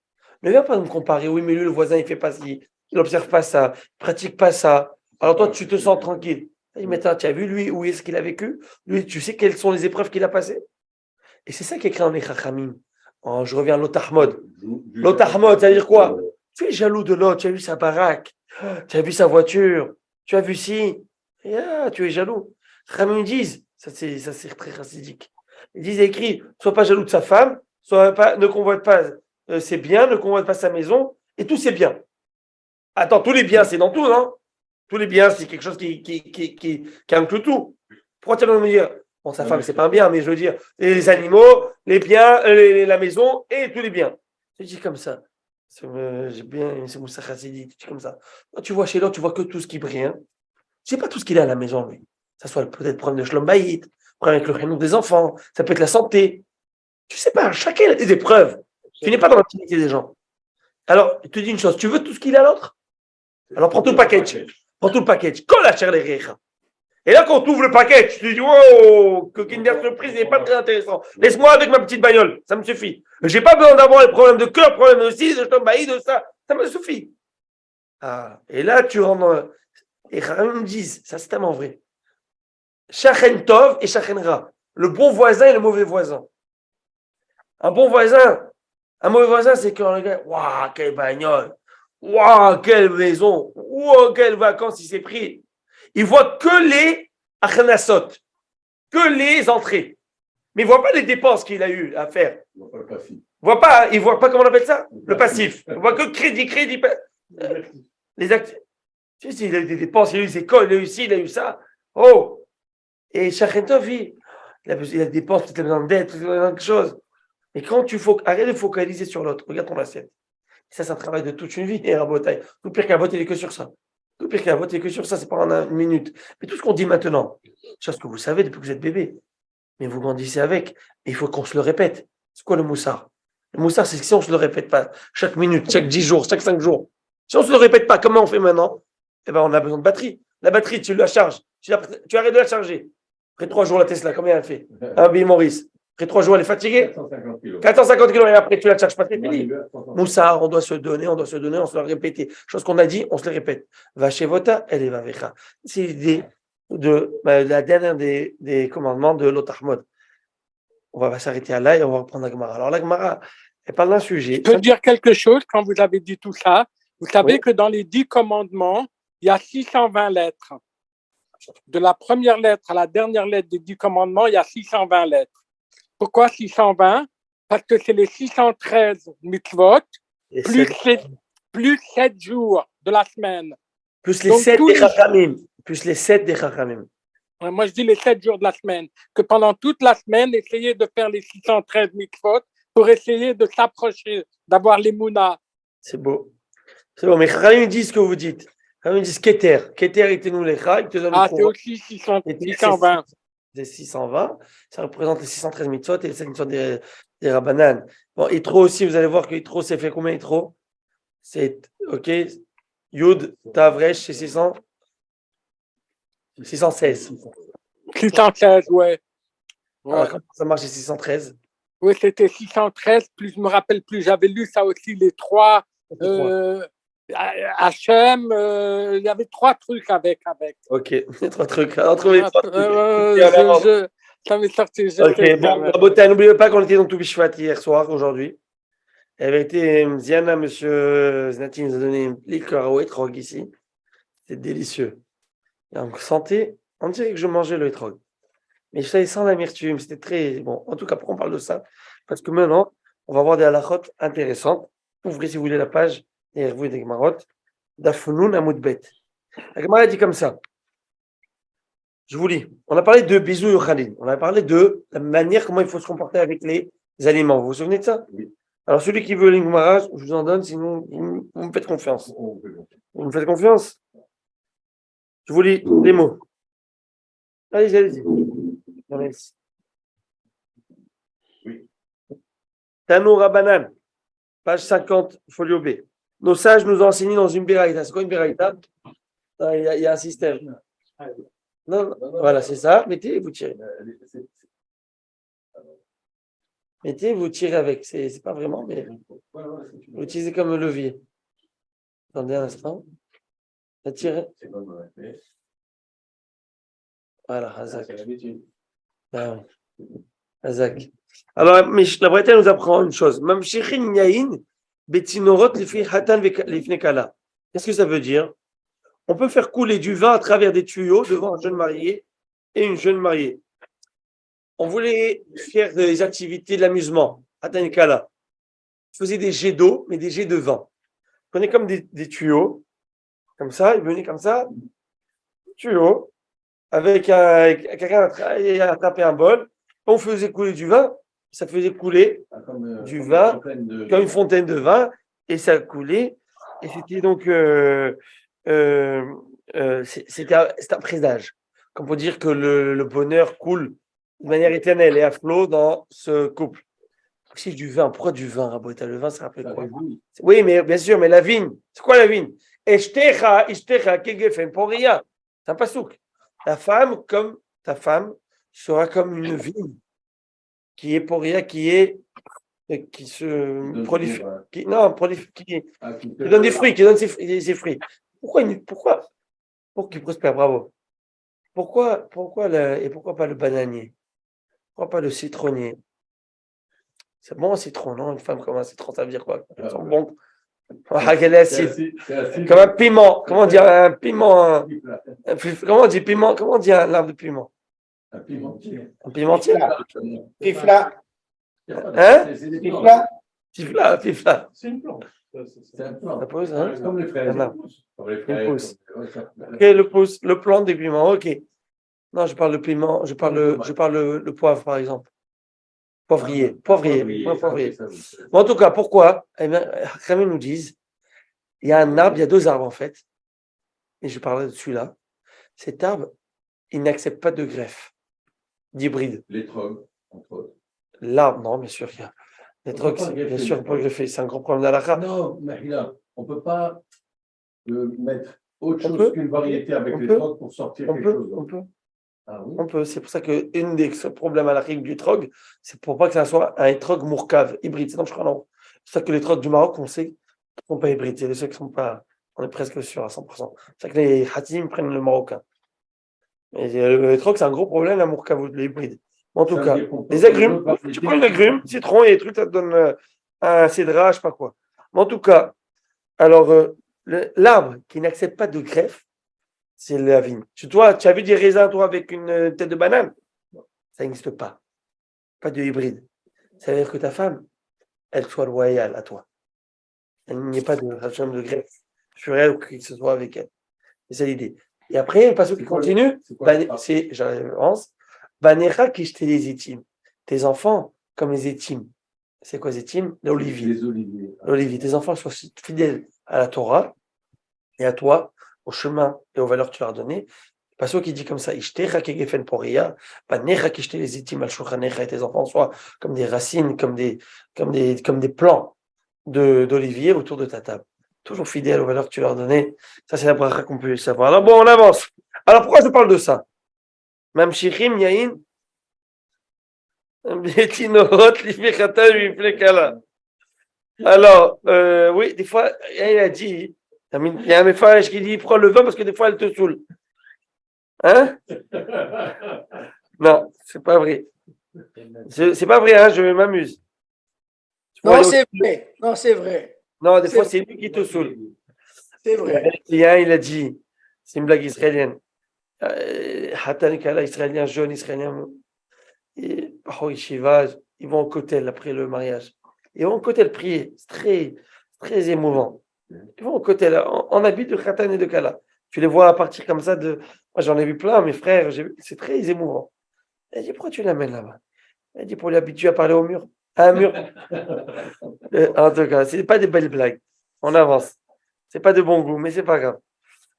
Ne viens pas me comparer. Oui, mais lui, le voisin, il fait pas ci, il n'observe pas ça, il pratique pas ça. Alors toi, tu te sens tranquille. Mais tu as vu lui où est-ce qu'il a vécu? Lui, tu sais quelles sont les épreuves qu'il a passées? Et c'est ça qui est écrit en Echachamim. Je reviens à l'Otahmod. L'Otahmod, ça veut dire quoi? Tu es jaloux de l'autre, tu as vu sa baraque, tu as vu sa voiture, tu as vu ci, et tu es jaloux. Ramim disent, ça c'est très racidique. Ils disent écrit, sois pas jaloux de sa femme, ne convoite pas ses biens, ne convoite pas sa maison, et tous ses biens. Attends, tous les biens, c'est dans tout, non? Tous les biens, c'est quelque chose qui inclut tout. Pourquoi tu vas me dire, bon, sa femme, c'est pas un bien, mais je veux dire, les animaux, les biens, la maison et tous les biens. Je dis comme ça. C'est Moussa Chassidi, tu dis comme ça. Quand tu vois chez l'autre, tu vois que tout ce qui brille. Hein. Tu sais pas tout ce qu'il a à la maison, lui. Ça soit peut-être problème de Shlom Bayit, problème avec le prénom des enfants, ça peut être la santé. Tu sais pas, chacun a des épreuves. Tu n'es pas dans l'intimité des gens. Alors, je te dis une chose, tu veux tout ce qu'il a à l'autre? Alors prends tout le package. Prends tout le package. Colle à les. Et là, quand tu ouvres le paquet, tu te dis, wow, que Kinder Surprise n'est pas très intéressant. Laisse-moi avec ma petite bagnole, ça me suffit. J'ai pas besoin d'avoir les problèmes de cœur, problèmes de ci, de Shlombaï, de ça. Ça me suffit. Et là, tu rentres dans. Et Ramim me disent, ça c'est tellement vrai. Shachen Tov et Shachen Ra. Le bon voisin et le mauvais voisin. Un bon voisin, un mauvais voisin, c'est quand le gars, waouh, quelle bagnole, waouh, quelle maison, waouh, quelles vacances il s'est pris. Il voit que les achnasot, que les entrées. Mais il ne voit pas les dépenses qu'il a eu à faire. Il ne voit pas comment on appelle ça? Le passif. Il voit que crédit. Les actes. Tu sais, il a eu des dépenses, il a eu ses écoles, il a eu ci, il a eu ça. Oh! Et Shachentov, il a des dépenses, peut-être besoin de dette, quelque chose. Mais quand arrête de focaliser sur l'autre, regarde ton assiette. Ça, c'est un travail de toute une vie, et un bataille. Tout pire qu'un vote, il est que sur ça. Tout pire qu'un vote, il est que sur ça, c'est pas en une minute. Mais tout ce qu'on dit maintenant, chose que vous savez depuis que vous êtes bébé, mais vous grandissez avec, et il faut qu'on se le répète. C'est quoi le moussard? Le moussard, c'est que si on ne se le répète pas chaque minute, chaque 10 jours, chaque 5 jours, si on ne se le répète pas, comment on fait maintenant? Eh ben, on a besoin de batterie. La batterie, tu la charges. Tu arrêtes de la charger. Après 3 jours, la Tesla, combien elle fait? Un Bill Maurice. Après 3 jours, elle est fatiguée. 450 kilos. Et après, tu la charges pas, c'est fini. Moussard, on doit se donner, on se le répéter. Chose qu'on a dit, on se le répète. Va chez Vota, elle est va vecha. C'est l'idée de la dernière des commandements de l'Otahmod. On va s'arrêter là et on va reprendre la Gemara. Alors, la Gemara, elle parle d'un sujet. Je peux dire quelque chose quand vous avez dit tout ça. Vous savez que dans les 10 commandements, il y a 620 lettres. De la première lettre à la dernière lettre des 10 commandements, il y a 620 lettres. Pourquoi 620? Parce que c'est les 613 mitzvot, plus 7 jours de la semaine. Plus les 7 des Chachamim. Plus les 7 des Chachamim. Moi, je dis les 7 jours de la semaine. Que pendant toute la semaine, essayez de faire les 613 mitzvot pour essayer de s'approcher, d'avoir les mounas. C'est beau. C'est bon, mais Chachamim dit ce que vous dites. Comme ils disent Keter. Keter était nous lecha, il te donne Ah, le c'est courant. aussi 620. Des 620. Ça représente les 613 mitzvot et les 5 mitzvot des Rabbanan. Bon, Yitro aussi, vous allez voir que Yitro, c'est fait combien Yitro? C'est, ok, Yud, Tavresh, c'est 600. 616. 616, ouais. Alors, comment ça marche, les 613? Oui, c'était 613, plus je me rappelle plus. J'avais lu ça aussi, les trois. Hachem, il y avait trois trucs avec. Ok, les trois trucs. Entre les trois trucs. Ça m'est sorti. Ok, bon, Rabotai, n'oubliez pas qu'on était dans Toubishvat hier soir, aujourd'hui. Il avait été Ziana, monsieur Znati nous a donné une liqueur au etrog ici. C'est délicieux. Et on sentait, on dirait que je mangeais le etrog. Mais je savais sans l'amertume, c'était très bon. En tout cas, pourquoi on parle de ça? Parce que maintenant, on va voir des halachot intéressantes. Ouvrez si vous voulez la page, derrière vous des Gemarot. Dafnoun Amoudbet. La Gemara dit comme ça. Je vous lis. On a parlé de bisous Yochanin. On a parlé de la manière comment il faut se comporter avec les aliments. Vous vous souvenez de ça? Oui. Alors, celui qui veut le Gemara, je vous en donne, sinon vous me faites confiance. Vous me faites confiance? Je vous lis les mots. Allez-y, allez-y. Oui. Tano Rabanan, page 50, folio B. Nos sages nous ont enseigné dans une béraïta. C'est quoi une béraïta? Il y a un système. Non, voilà, c'est ça. Mettez et vous tirez. Mettez, vous tirez avec. C'est pas vraiment, mais vous utilisez comme un levier. Attendez un instant. Tirez. Voilà, Hazak. Ben oui. Hazak. Alors, mais la Bretagne nous apprend une chose. Même Shechin Yain, Betinorot, Hatan Lifnekala. Qu'est-ce que ça veut dire? On peut faire couler du vin à travers des tuyaux devant un jeune marié et une jeune mariée. On voulait faire des activités de l'amusement. Hatan Kala. Je faisais des jets d'eau, mais des jets de vin. Je prenais comme des tuyaux, comme ça, ils venaient comme ça, tuyaux, avec quelqu'un a attrapé un bol, on faisait couler du vin, ça faisait couler du vin, comme une fontaine de vin, et ça coulait, et c'était donc c'était un présage, comme pour dire que le bonheur coule de manière éternelle et à flot dans ce couple. C'est du vin, pourquoi du vin, Rabota? Le vin, ça rappelle quoi? Oui, mais bien sûr, mais la vigne, c'est quoi la vigne? Eshtecha, kegefen, poria. C'est un pasouk. Ta femme, comme ta femme, sera comme une vigne qui est poria, qui se prolifère, qui donne des fruits, qui donne ses fruits. Pourquoi pour qu'il prospère, bravo. Pourquoi pas le bananier? Pourquoi pas le citronnier? C'est bon un citron, non? Une femme comme un citron, ça veut dire quoi? Ils sont bons. Quel acide. Comme un piment. Comment on dit un piment? Comment on dit piment? Comment on dit un arbre de piment? Un pimentier. Un pimentier? Pifla. Hein? Pifla. Pifla. C'est une plante. C'est un plan. Ça pose, hein? Comme les fraises. Non. Comme les fraises. Ok, le pouce, le plant des piments, ok. Non, je parle de piment, je parle le poivre, par exemple. Poivrier. Bon, en tout cas, pourquoi? Eh bien, Khamim nous disent, il y a un arbre, il y a deux arbres en fait, et je parlerai de celui-là. Cet arbre, il n'accepte pas de greffe, d'hybride. L'étrog, entre autres. L'arbre, non, bien sûr, il y a. L'étrog, bien sûr, on peut le greffer, c'est un gros problème d'Alakha. Non, mais on ne peut pas mettre autre chose qu'une variété avec l'étrog pour sortir quelque chose. On peut. Ah oui. On peut. C'est pour ça qu'un des problèmes à l'Afrique du etrog, c'est pour pas que ça soit un etrog mourkave, hybride. C'est pour ça que les etrogs du Maroc, on sait, ne sont pas hybrides. C'est ceux qui sont pas. On est presque sûr à 100%. C'est ça que les Hatim prennent le marocain. Mais le etrog, c'est un gros problème, la mourkave, l'hybride. En tout cas, les agrumes, tu prends une agrume, citron et les trucs, ça te donne un cédra, je sais pas quoi. Mais en tout cas, alors, l'arbre qui n'accepte pas de greffe, c'est la vigne. Toi, tu as vu des raisins, toi, avec une tête de banane? Ça n'existe pas. Pas de hybride. Ça veut dire que ta femme, elle soit loyale à toi. Il n'y ait pas de greffe sur elle ou qui que ce soit avec elle. C'est ça l'idée. Et après, parce qu'il continue, j'avance. Banecha qui jetait les étimes. Tes enfants, comme les étimes. C'est quoi les étimes? L'olivier. Les oliviers. L'olivier. Tes enfants soient fidèles à la Torah et à toi, au chemin et aux valeurs que tu leur as données. Pas ceux qui dit comme ça, Ishtecha kegefen poria, Panecha kishte les itim al shulchanecha, et tes enfants soient comme des racines, comme des plants d'olivier autour de ta table. Toujours fidèle aux valeurs que tu leur as données. Ça, c'est la bracha qu'on peut savoir. Alors bon, on avance. Alors pourquoi je parle de ça? Même Shichim, Yain, alors, oui, des fois, il a dit, il y a un message qui dit, prends le vin parce que des fois, elle te saoule. Hein? Non, c'est pas vrai. C'est pas vrai, hein, je m'amuse. Non, c'est vrai. Non, c'est vrai. Non, des fois, c'est lui qui te saoule. C'est vrai. Il a dit, c'est une blague israélienne. Hatan Kala, israélien, jeune israélien, ils vont au kotel après le mariage. Ils vont au kotel prier. C'est très émouvant. Ils vont au kotel en habit de Khatan et de Kala. Tu les vois partir comme ça. Moi, j'en ai vu plein, mes frères. C'est très émouvant. Elle dit, pourquoi tu l'amènes là-bas? Elle dit, pour l'habituer à parler au mur. À un mur. En tout cas, ce n'est pas des belles blagues. On avance. Ce n'est pas de bon goût, mais ce n'est pas grave.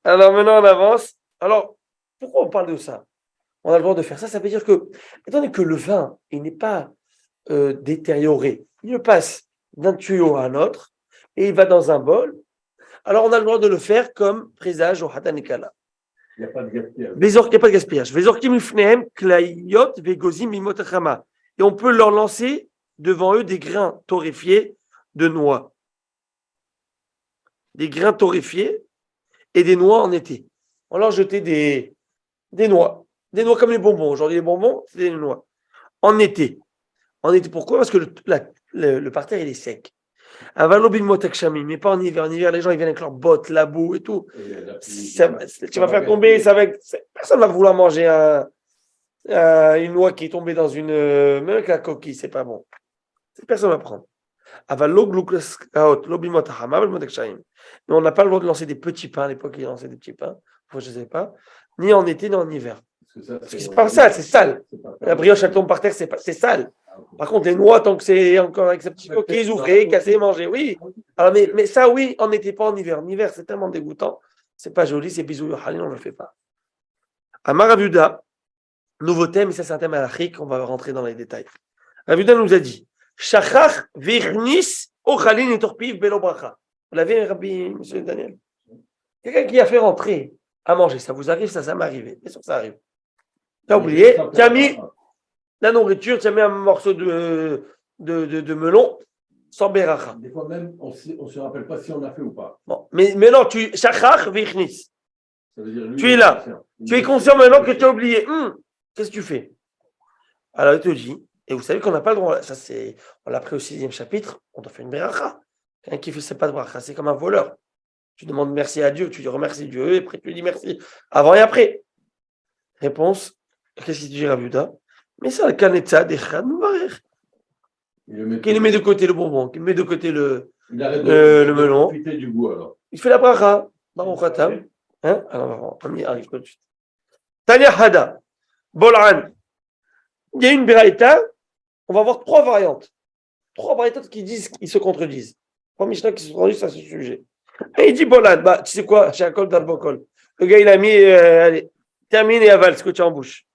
Alors maintenant, on avance. Alors, pourquoi on parle de ça? On a le droit de faire ça. Ça veut dire que, étant donné que le vin, il n'est pas détérioré, il passe d'un tuyau à un autre et il va dans un bol. Alors, on a le droit de le faire comme présage au Hatan et Kala. Il n'y a pas de gaspillage. Il n'y a pas de gaspillage. Et on peut leur lancer devant eux des grains torréfiés de noix. Des grains torréfiés et des noix en été. On leur jetait des noix. Des noix comme les bonbons. Aujourd'hui, les bonbons, c'est des noix. En été. En été, pourquoi? Parce que le parterre, il est sec. Mais pas en hiver. En hiver, les gens ils viennent avec leurs bottes, la boue et tout. Tu vas faire tomber, personne ne va vouloir manger une noix qui est tombée dans une. Même avec la coquille, c'est pas bon. Personne ne va prendre. Mais on n'a pas le droit de lancer des petits pains. À l'époque, ils lançaient des petits pains. Je ne sais pas. Ni en été, ni en hiver. Parce que c'est pas sale, c'est sale. La brioche, elle tombe par terre, c'est sale. Par contre, les noix, tant que c'est encore avec sa petite coquille, ouvrez, cassez, mangez, oui. Alors, mais ça, oui, on n'était pas en hiver. En hiver, c'est tellement dégoûtant. C'est pas joli, c'est bisous, on ne le fait pas. Amar Ravuda, nouveau thème, et ça, c'est un thème à l'Afrique, on va rentrer dans les détails. Ravuda nous a dit Shachach virnis ochalin et torpiv belo bracha. Vous l'avez, Rabbi, monsieur Daniel? Quelqu'un qui a fait rentrer à manger, ça vous arrive, ça m'est arrivé. Bien sûr que ça arrive. Tu as oublié, tu as mis la nourriture, tu as mis un morceau de melon sans beracha. Des fois même, on ne se rappelle pas si on a fait ou pas. Bon, mais non, shachach vichnis. Ça veut dire, lui, Tu es là. Tu es conscient maintenant que tu as oublié. Qu'est-ce que tu fais? Alors il te dit, et vous savez qu'on n'a pas le droit, ça c'est, on l'a pris au 6e chapitre, on doit faire une beracha. Quelqu'un qui ne fait pas de beracha, c'est comme un voleur. Tu demandes merci à Dieu, tu dis remercie Dieu, et après tu lui dis merci. Avant et après. Réponse, qu'est-ce qu'il dit Ravuda? Mais ça, le kanetza d'Echad Mouvarer. Qu'il met de côté le bonbon, qu'il met de côté le melon. Du goût, alors. Il fait la bracha. Baruch Atam. Hein? Alors, on y arrive tout de suite. Tanya Hada. Bol'an. Il y a une braïta. On va voir 3 variantes. 3 variantes qui se contredisent. 3 Mishnah qui se contredisent à ce sujet. Et il dit Bol'an. Bah, tu sais quoi? Chez Akol Darbokol. Le gars, il a mis, allez, termine et avale ce que tu as en bouche.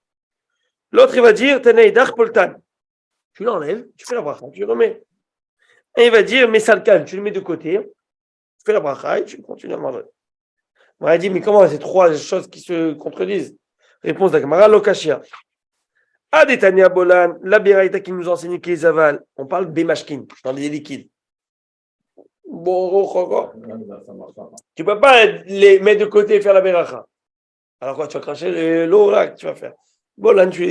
L'autre, il va dire, Taneidach Poltan. Tu l'enlèves, tu fais la bracha, tu le remets. Et il va dire, mais Salkan, tu le mets de côté, tu fais la bracha et tu continues à manger. On va dire, mais comment ces 3 choses qui se contredisent? Réponse d'Agmara, Lokashia. Adetania Bolan, la Beraïta qui nous enseigne que les avales, on parle de Bemashkin, dans les liquides. Bon, tu ne peux pas les mettre de côté et faire la beracha. Alors quoi, tu vas cracher l'eau là que tu vas faire. Bon, là, tu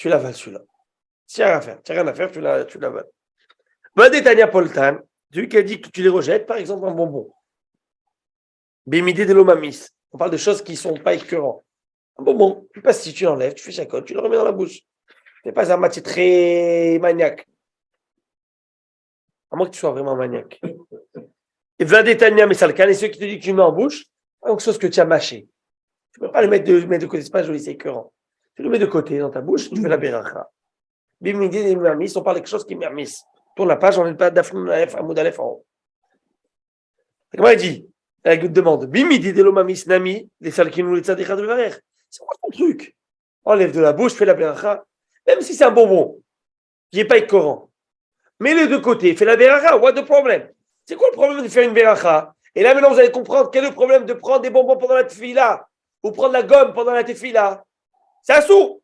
l'avales celui-là. Tu n'as rien à faire, tu l'avales. Badetania Poltan, celui qui a dit que tu les rejettes, par exemple, un bonbon. Bémidé de l'omamis. On parle de choses qui ne sont pas écœurantes. Un bonbon, tu passes si tu l'enlèves, tu fais chacotte, tu le remets dans la bouche. Ce n'est pas un matière très maniaque. À moins que tu sois vraiment maniaque. Et Vadetania Mesalkan, et ceux qui te disent que tu mets en bouche, quelque chose que tu as mâché. Tu ne peux pas le mettre de côté, ce n'est pas joli, c'est écœurant. Tu le mets de côté dans ta bouche, tu fais la beracha. Bimidi des mermis, on parle de quelque chose qui mermis. Tourne la page, on n'est pas d'Afnoun Aleph, Amoud Aleph en haut. Comment il dit La goutte demande. Bimi dit Delomamis Nami, les salkinu les tzadicha de Varer. C'est quoi ton truc? Enlève de la bouche, fais la beracha. Même si c'est un bonbon, qui n'est pas écorant. Mets-le de côté, fais la beracha. What the problem? C'est quoi le problème de faire une beracha? Et là, maintenant, vous allez comprendre quel est le problème de prendre des bonbons pendant la tefila ou prendre la gomme pendant la tefila. C'est un sourd.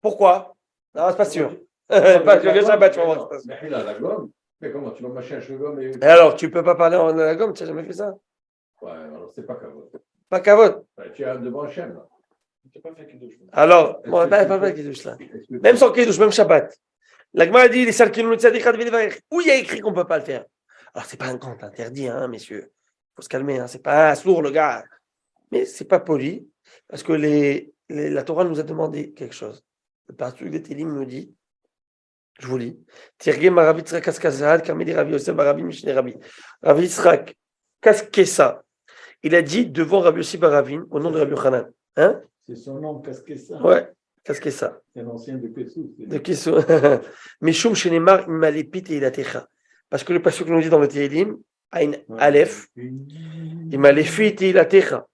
Pourquoi? Non, c'est pas sûr. Pas sûr que ça, tu vas voir. Mais il a la gomme. Mais comment tu vas mâcher un chewing-gum et... Et alors, tu peux pas parler en la gomme, tu n'as jamais fait ça? Ouais, alors c'est pas cavode. Pas cavote. Ouais, tu as devant Hachem, là. Alors, bon, pas Kiddush là. Même sans Kiddush, même Shabbat. La Gemara dit les salles qui nous le où il y a écrit qu'on ne peut pas le faire. Alors, c'est pas un compte interdit, hein, messieurs. Il faut se calmer, hein. C'est pas sourd, le gars. Mais c'est pas poli, parce que la Torah nous a demandé quelque chose. Le pasteur de Télim nous dit, je vous lis, Tirgem Rav Yitzhak Kaskazad, Karmeli Rav Yosef Barabi Mishne Rabi. Rav Yitzhak Kaskesa, il a dit devant Rav Yosef Baravin, au nom de Rav Yochanan. Hein? C'est son nom, Kaskesa. Ouais, Kaskesa. C'est l'ancien de Kessou. De Kessou. Mishum Shenemar Imalepit et Ilatecha. Parce que le pasteur nous dit dans le Télim, Ain Aleph, Imalepit et Ilatecha.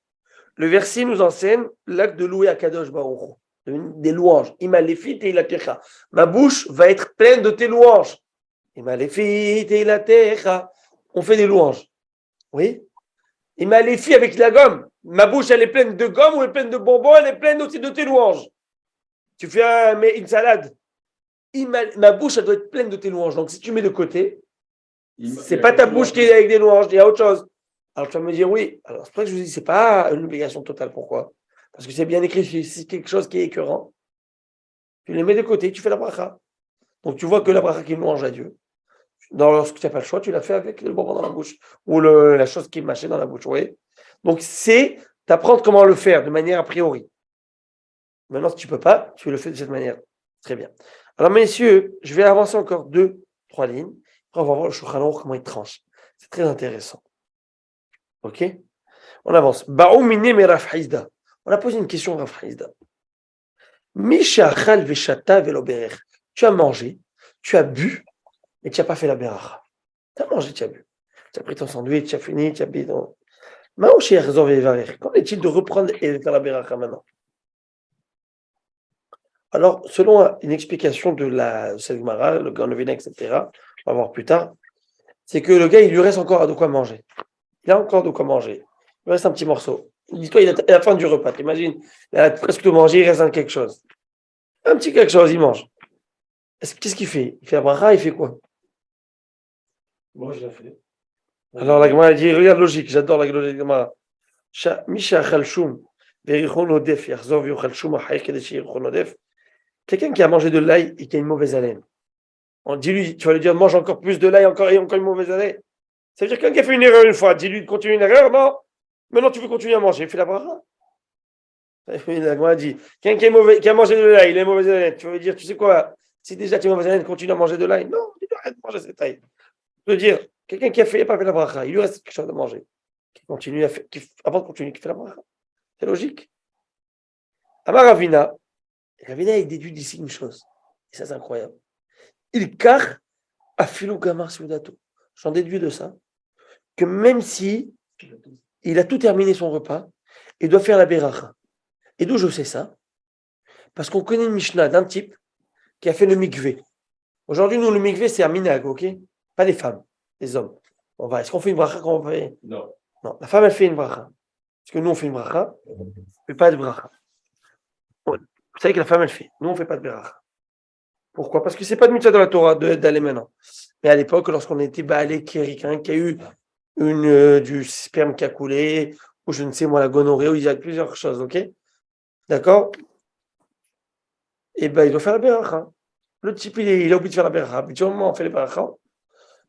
Le verset nous enseigne l'acte de louer à Kadosh Baruch. Des louanges. Imalefit et ilatecha. Ma bouche va être pleine de tes louanges. Imalefit et ilatecha. On fait des louanges. Oui. Imalefit avec la gomme. Ma bouche, elle est pleine de gomme ou elle est pleine de bonbons, elle est pleine aussi de tes louanges. Tu fais une salade. Ma bouche, elle doit être pleine de tes louanges. Donc, si tu mets de côté, c'est pas ta bouche qui est avec des louanges, il y a autre chose. Alors, tu vas me dire oui. Alors, c'est pour ça que je vous dis, c'est pas une obligation totale. Pourquoi? Parce que c'est bien écrit, si c'est quelque chose qui est écœurant, tu les mets de côté, tu fais la bracha. Donc tu vois que la bracha qui louange à Dieu, lorsque tu n'as pas le choix, tu l'as fait avec le bonbon dans la bouche, ou la chose qui est mâchée dans la bouche. Vous voyez? Donc c'est d'apprendre comment le faire de manière a priori. Maintenant, si tu ne peux pas, tu le fais de cette manière. Très bien. Alors messieurs, je vais avancer encore 2-3 lignes. Après, on va voir le Shulchan Aruch, comment il tranche. C'est très intéressant. Ok? On avance. Ba'ou miné me Rav Hizda. On a posé une question à Rav Hizda. Mishachal veshata veloberer. Tu as mangé, tu as bu, et tu n'as pas fait la beracha. Tu as mangé, tu as bu. Tu as pris ton sandwich, tu as fini, tu as bu. Qu'en est-il de reprendre et de faire la beracha maintenant? Alors, selon une explication de la Gemara, le Gaon-Leviné, etc., on va voir plus tard, c'est que le gars, il lui reste encore de quoi manger. Il a encore de quoi manger. Il lui reste un petit morceau. Dis-toi, il est à la fin du repas, t'imagines, il a presque tout mangé, il reste quelque chose. Un petit quelque chose, il mange. Qu'est-ce qu'il fait? Il fait la bracha, il fait quoi? Moi, je l'ai fait. Alors la Gemara dit, regarde logique, j'adore la logique de la Gemara. Misha achal shum, verichon odef, yarzov yochal shum, achayek kedeshi yerichon odef. Quelqu'un qui a mangé de l'ail et qui a une mauvaise haleine. On dit lui, tu vas lui dire, mange encore plus de l'ail, encore et encore une mauvaise haleine. Ça veut dire quelqu'un qui a fait une erreur une fois, dis-lui de continuer une erreur, non? Maintenant, tu veux continuer à manger, fais la bracha. La Gemara dit, quelqu'un qui a mangé de l'ail, il a une mauvaise haleine. Tu vas lui dire, tu sais quoi, si déjà tu as une mauvaise haleine, continue à manger de l'ail. Non, il arrête de manger cette ail. Je veux dire, quelqu'un qui a pas fait la bracha, il lui reste quelque chose à manger. Qui continue à faire, avant de continuer, qui fait la bracha. C'est logique. Amar Ravina, il déduit d'ici une chose. Et ça, c'est incroyable. Il car a filou gamar sudato. J'en déduis de ça que même si il a tout terminé son repas, il doit faire la beracha. Et d'où je sais ça? Parce qu'on connaît une Mishnah d'un type qui a fait le mikvé. Aujourd'hui, nous, le mikvé, c'est un minag, ok? Pas les femmes, les hommes. Est-ce qu'on fait une bracha quand on fait? Non. Non, la femme, elle fait une bracha. Parce que nous, on fait une bracha, on ne fait pas de bracha. Vous savez que la femme, elle fait. Nous, on ne fait pas de bracha. Pourquoi? Parce que ce n'est pas de mitzvah dans la Torah d'aller maintenant. Mais à l'époque, lorsqu'on était baalé quelqu'un qui a eu du sperme qui a coulé, ou je ne sais moi, la gonorrhée, ou il y a plusieurs choses, ok? D'accord? Et bien, il doit faire la beracha. Le type, il a oublié de faire la beracha. Habituellement, on fait les beracha.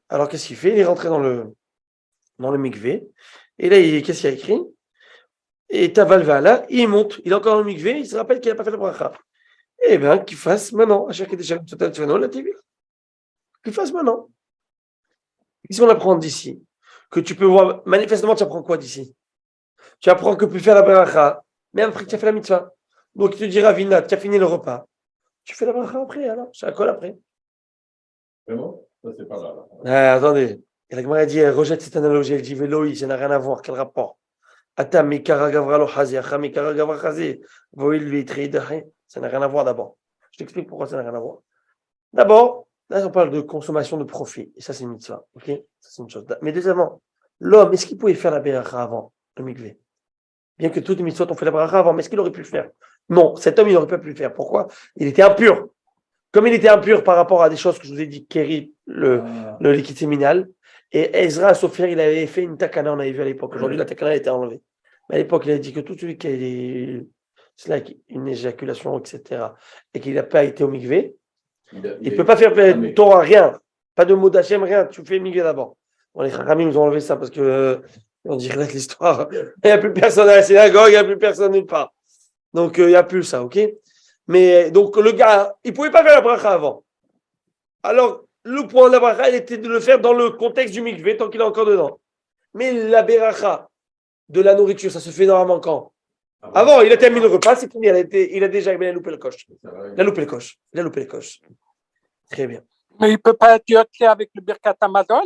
Alors, qu'est-ce qu'il fait? Il est rentré dans le mikvé. Et là, qu'est-ce qu'il y a écrit? Et Tavalvala, il monte. Il est encore dans le mikvé. Il se rappelle qu'il n'a pas fait la beracha. Eh bien, qu'il fasse maintenant. Qu'il fasse maintenant. Qu'est-ce qu'on apprend d'ici? Que tu peux voir, manifestement, tu apprends quoi d'ici? Tu apprends que tu peux faire la beracha, même après que tu as fait la mitzvah. Donc, il te dira, Vina, tu as fini le repas. Tu fais la bracha après, alors. C'est à quoi après? Vraiment? Ça, c'est pas là. Attendez. Et la Gemara dit, elle rejette cette analogie, elle dit Véloï, ça n'a rien à voir, quel rapport? Atam mikara gavra lo chazi, acham mikara gavra chazi, voïl lui tridahe, ça n'a rien à voir d'abord. Je t'explique pourquoi ça n'a rien à voir. D'abord, là, on parle de consommation de profit, et ça, c'est une mitzvah, ok? Ça, c'est une chose. Mais deuxièmement, l'homme, est-ce qu'il pouvait faire la beracha avant le mikvé? Bien que toutes les mitzvot ont fait la beracha avant, mais est-ce qu'il aurait pu le faire? Non, cet homme, il n'aurait pas pu le faire. Pourquoi? Il était impur. Comme il était impur par rapport à des choses que je vous ai dit, Kéri, le liquide séminal, et Ezra, Sophia, il avait fait une takana, on avait vu à l'époque. Aujourd'hui, la takana a été enlevée. Mais à l'époque, il a dit que tout celui qui a une éjaculation, etc., et qu'il n'a pas été au mikvé, il ne peut pas faire Torah, rien. Pas de mot d'Hachem, rien. Tu fais mikvé d'abord. Bon, les Khakamim nous ont enlevé ça parce que on dirait que l'histoire, il n'y a plus personne à la synagogue, il n'y a plus personne nulle part. Donc, il n'y a plus ça, ok? Mais donc, le gars, il ne pouvait pas faire la bracha avant. Alors, le point de la bracha, il était de le faire dans le contexte du mikvé, tant qu'il est encore dedans. Mais la bracha de la nourriture, ça se fait normalement quand? Avant, il a terminé le repas, c'est fini, il a déjà loupé le coche. Il a loupé le coche. Très bien. Mais il ne peut pas être yoké avec le Birkat Amazon?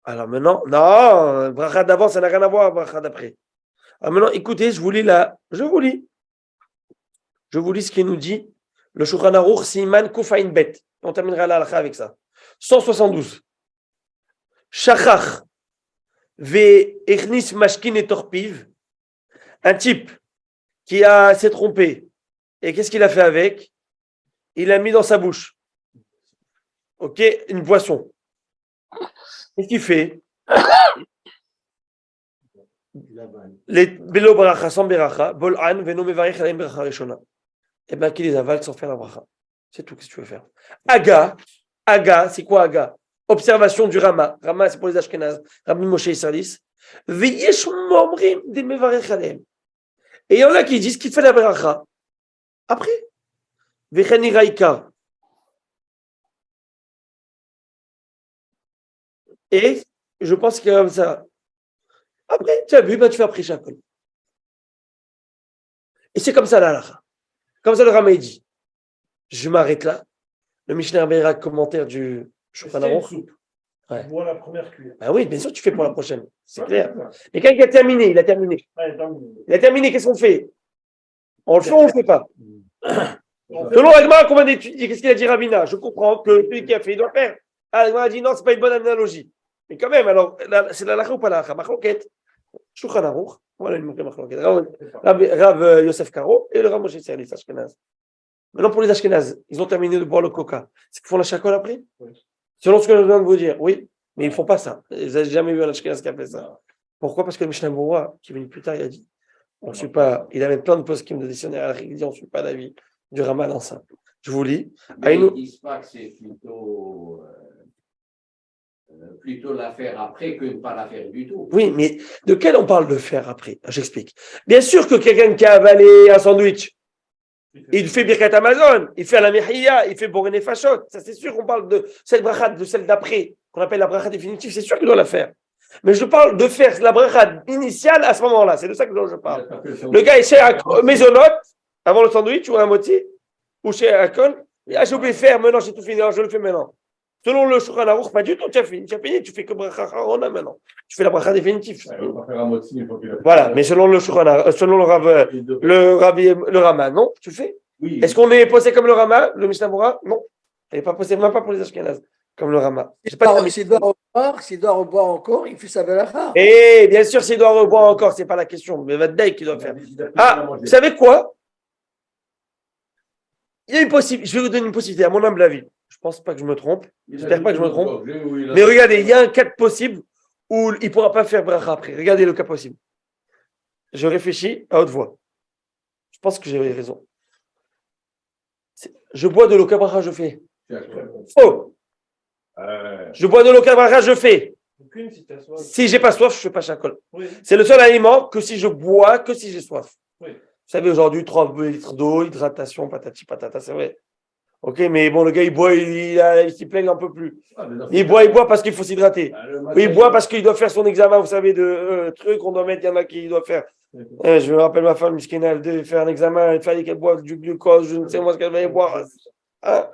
Alors maintenant, non, bracha d'avant, ça n'a rien à voir avec bracha d'après. Alors maintenant, écoutez, je vous lis ce qu'il nous dit, le Shulchan Aruch Siman Kufain Bet. On terminera la halakha avec ça. 172. Shachach ve echnis mashkin et torpiv. Un type qui s'est trompé. Et qu'est-ce qu'il a fait avec? Il l'a mis dans sa bouche. Ok, une boisson. Qu'est-ce qu'il fait? Les Belo Baracha sans Beracha, Bol'an, Veno Mevarech Alaim Beracha Rishona. Eh bien, qui les avale sans faire la bracha. C'est tout, qu'est-ce que tu veux faire? Aga, c'est quoi Aga? Observation du Rama. Rama, c'est pour les Ashkenaz. Rabbi Moshe Isserlis. Veyesh Momrim de Mevarech Alaim. Et il y en a qui disent qu'il fait la bracha. Après. Vecheni Raika. Et je pense que comme ça. Après, tu as vu, tu fais après Shakol. Et c'est comme ça la halakha. Comme ça le Rama dit. Je m'arrête là. Le Mishnah Berak, commentaire du Shulchan Aruch. Ouais. Je bois la première cuillère. Ah oui, bien sûr, tu fais pour la prochaine. C'est clair. Mais quand il a terminé, il a terminé. Qu'est-ce qu'on fait? On le fait ou on ne le fait pas? Selon Agma, combien d'études? Qu'est-ce qu'il a dit Ravina? Je comprends que celui qui a fait, il doit faire. Agma a dit non, ce n'est pas une bonne analogie. Mais quand même, alors, c'est la halakha ou pas la halakha? Machloket. Shulchan Aruch. Voilà une machloket. Rav Yosef Karo et le Rav Moshe Isserlis Ashkenaz. Maintenant, pour les Ashkenaz, ils ont terminé de boire le coca. C'est qu'ils font la shakol après? Oui. Selon ce que je viens de vous dire, oui, mais ils ne font pas ça. Vous n'avez jamais vu un Ashkenaz qui a fait ça. Pourquoi? Parce que le Mishnah Berurah, qui est venu plus tard, il a dit, on suit pas, il avait plein de poskim de dictionnaire, il dit, on ne suit pas l'avis du Rama dans ça. Je vous lis. Mais ils disent pas que c'est plutôt la faire après que de ne pas la faire du tout. Oui, mais de quel on parle de faire après? J'explique. Bien sûr que quelqu'un qui a avalé un sandwich, il fait Birkat Amazon, il fait la Mechia, il fait Borene Fashot. Ça, c'est sûr qu'on parle de cette bracha, de celle d'après, qu'on appelle la bracha définitive, c'est sûr qu'il doit la faire. Mais je parle de faire la bracha initiale à ce moment-là. C'est de ça que je parle. Le gars est chez Maisonot, avant le sandwich, ou un moti, ou chez Akon. J'ai oublié de faire, maintenant j'ai tout fini, alors je le fais maintenant. Selon le Shulchan Aruch, pas du tout, tu as fini, tu fais que bracha Harona maintenant. Tu fais la bracha définitive. Voilà, mais selon le Shulchan Aruch, selon le Rama, non, tu fais. Oui. Est-ce qu'on est posé comme le Rama, le Mishnah Berurah? Non. Il n'est pas posé, même pas pour les Ashkenaz, comme le Rama. S'il doit reboire encore, il fait sa belacha. Et bien sûr, s'il doit reboire encore, ce n'est pas la question, mais Vaddaï qu'il doit faire. Ah, vous savez quoi? Il y a une possibilité, je vais vous donner une possibilité, à mon humble avis. Je ne pense pas que je me trompe. J'espère pas que je me trompe. Mais regardez, il y a un cas possible où il ne pourra pas faire bracha après. Regardez le cas possible. Je réfléchis à haute voix. Je pense que j'ai raison. Je bois de l'eau, quelle bracha je fais? Faux. Je bois de l'eau, quelle bracha je fais? Si j'ai pas soif, je ne fais pas shakol. Oui. C'est le seul aliment que si je bois, que si j'ai soif. Oui. Vous savez, aujourd'hui, 3 litres d'eau, hydratation, patati patata, c'est vrai. Ok, mais bon, le gars, il boit, il s'y plaint, il n'en peut plus. Il boit parce qu'il faut s'hydrater. Il boit parce qu'il doit faire son examen, vous savez, de trucs qu'on doit mettre, il y en a qui doivent faire. Je me rappelle ma femme, Miskina, elle devait faire un examen, il fallait qu'elle boive du glucose, je ne sais moi ce qu'elle va y boire. Hein?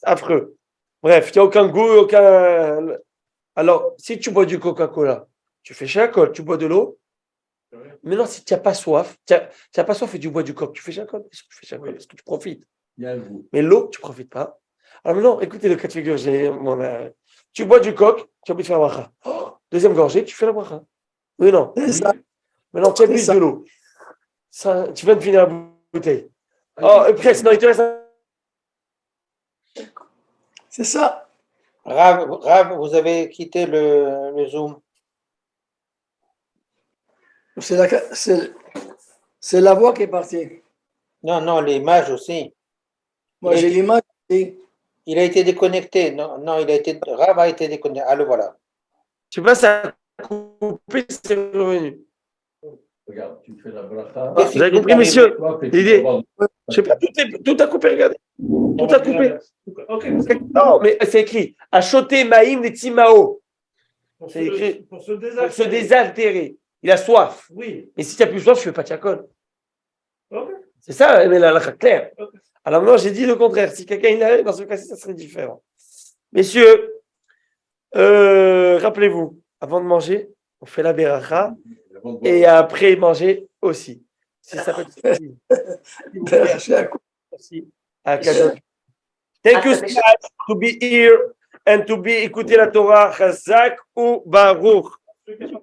Affreux. Bref, il n'y a aucun goût, aucun. Alors, si tu bois du Coca-Cola, tu fais shakol, tu bois de l'eau. Maintenant, si tu n'as pas soif, tu n'as pas soif et tu bois du coq, tu fais shakol. Est-ce que tu fais shakol? Parce que tu profites. Il y a un goût. Mais l'eau, tu ne profites pas. Alors maintenant, écoutez le cas de figure. Tu bois du coq, tu as envie de faire la bracha. Deuxième gorgée, tu fais la bracha. Oui, non. C'est ça. Maintenant, tu as bu C'est ça. de l'eau. Ça, tu viens de finir la bouteille. Oh, et presque, non, il te reste un. C'est ça. Rav, vous avez quitté le Zoom. C'est la voix qui est partie. Non, l'image aussi. Moi, j'ai l'image. aussi. Il a été déconnecté. Non, Rav a été déconnecté. Ah, le voilà. Je sais pas, ça a coupé, c'est revenu. Regarde, tu fais la bracha. Vous avez compris, messieurs? Toi, puis L'idée. tu vas voir. Je sais pas, tout a coupé, regardez. Tout a coupé. Ok. Non, mais c'est écrit Achoté Maïm des Timao. C'est écrit Pour se pour se désaltérer. Il a soif. Oui. Mais si tu n'as plus soif, je ne fais pas de chakol. Ok. C'est ça, mais la claire. Ok. Alors maintenant, j'ai dit le contraire. Si quelqu'un il avait, dans ce cas-ci, ça serait différent. Messieurs, rappelez-vous, avant de manger, on fait la beracha et après manger aussi. Si ça peut être aussi à Kadosh. Thank you so much to be here and to be écouter la Torah. Chazak ou Baruch. Ceux qui sont-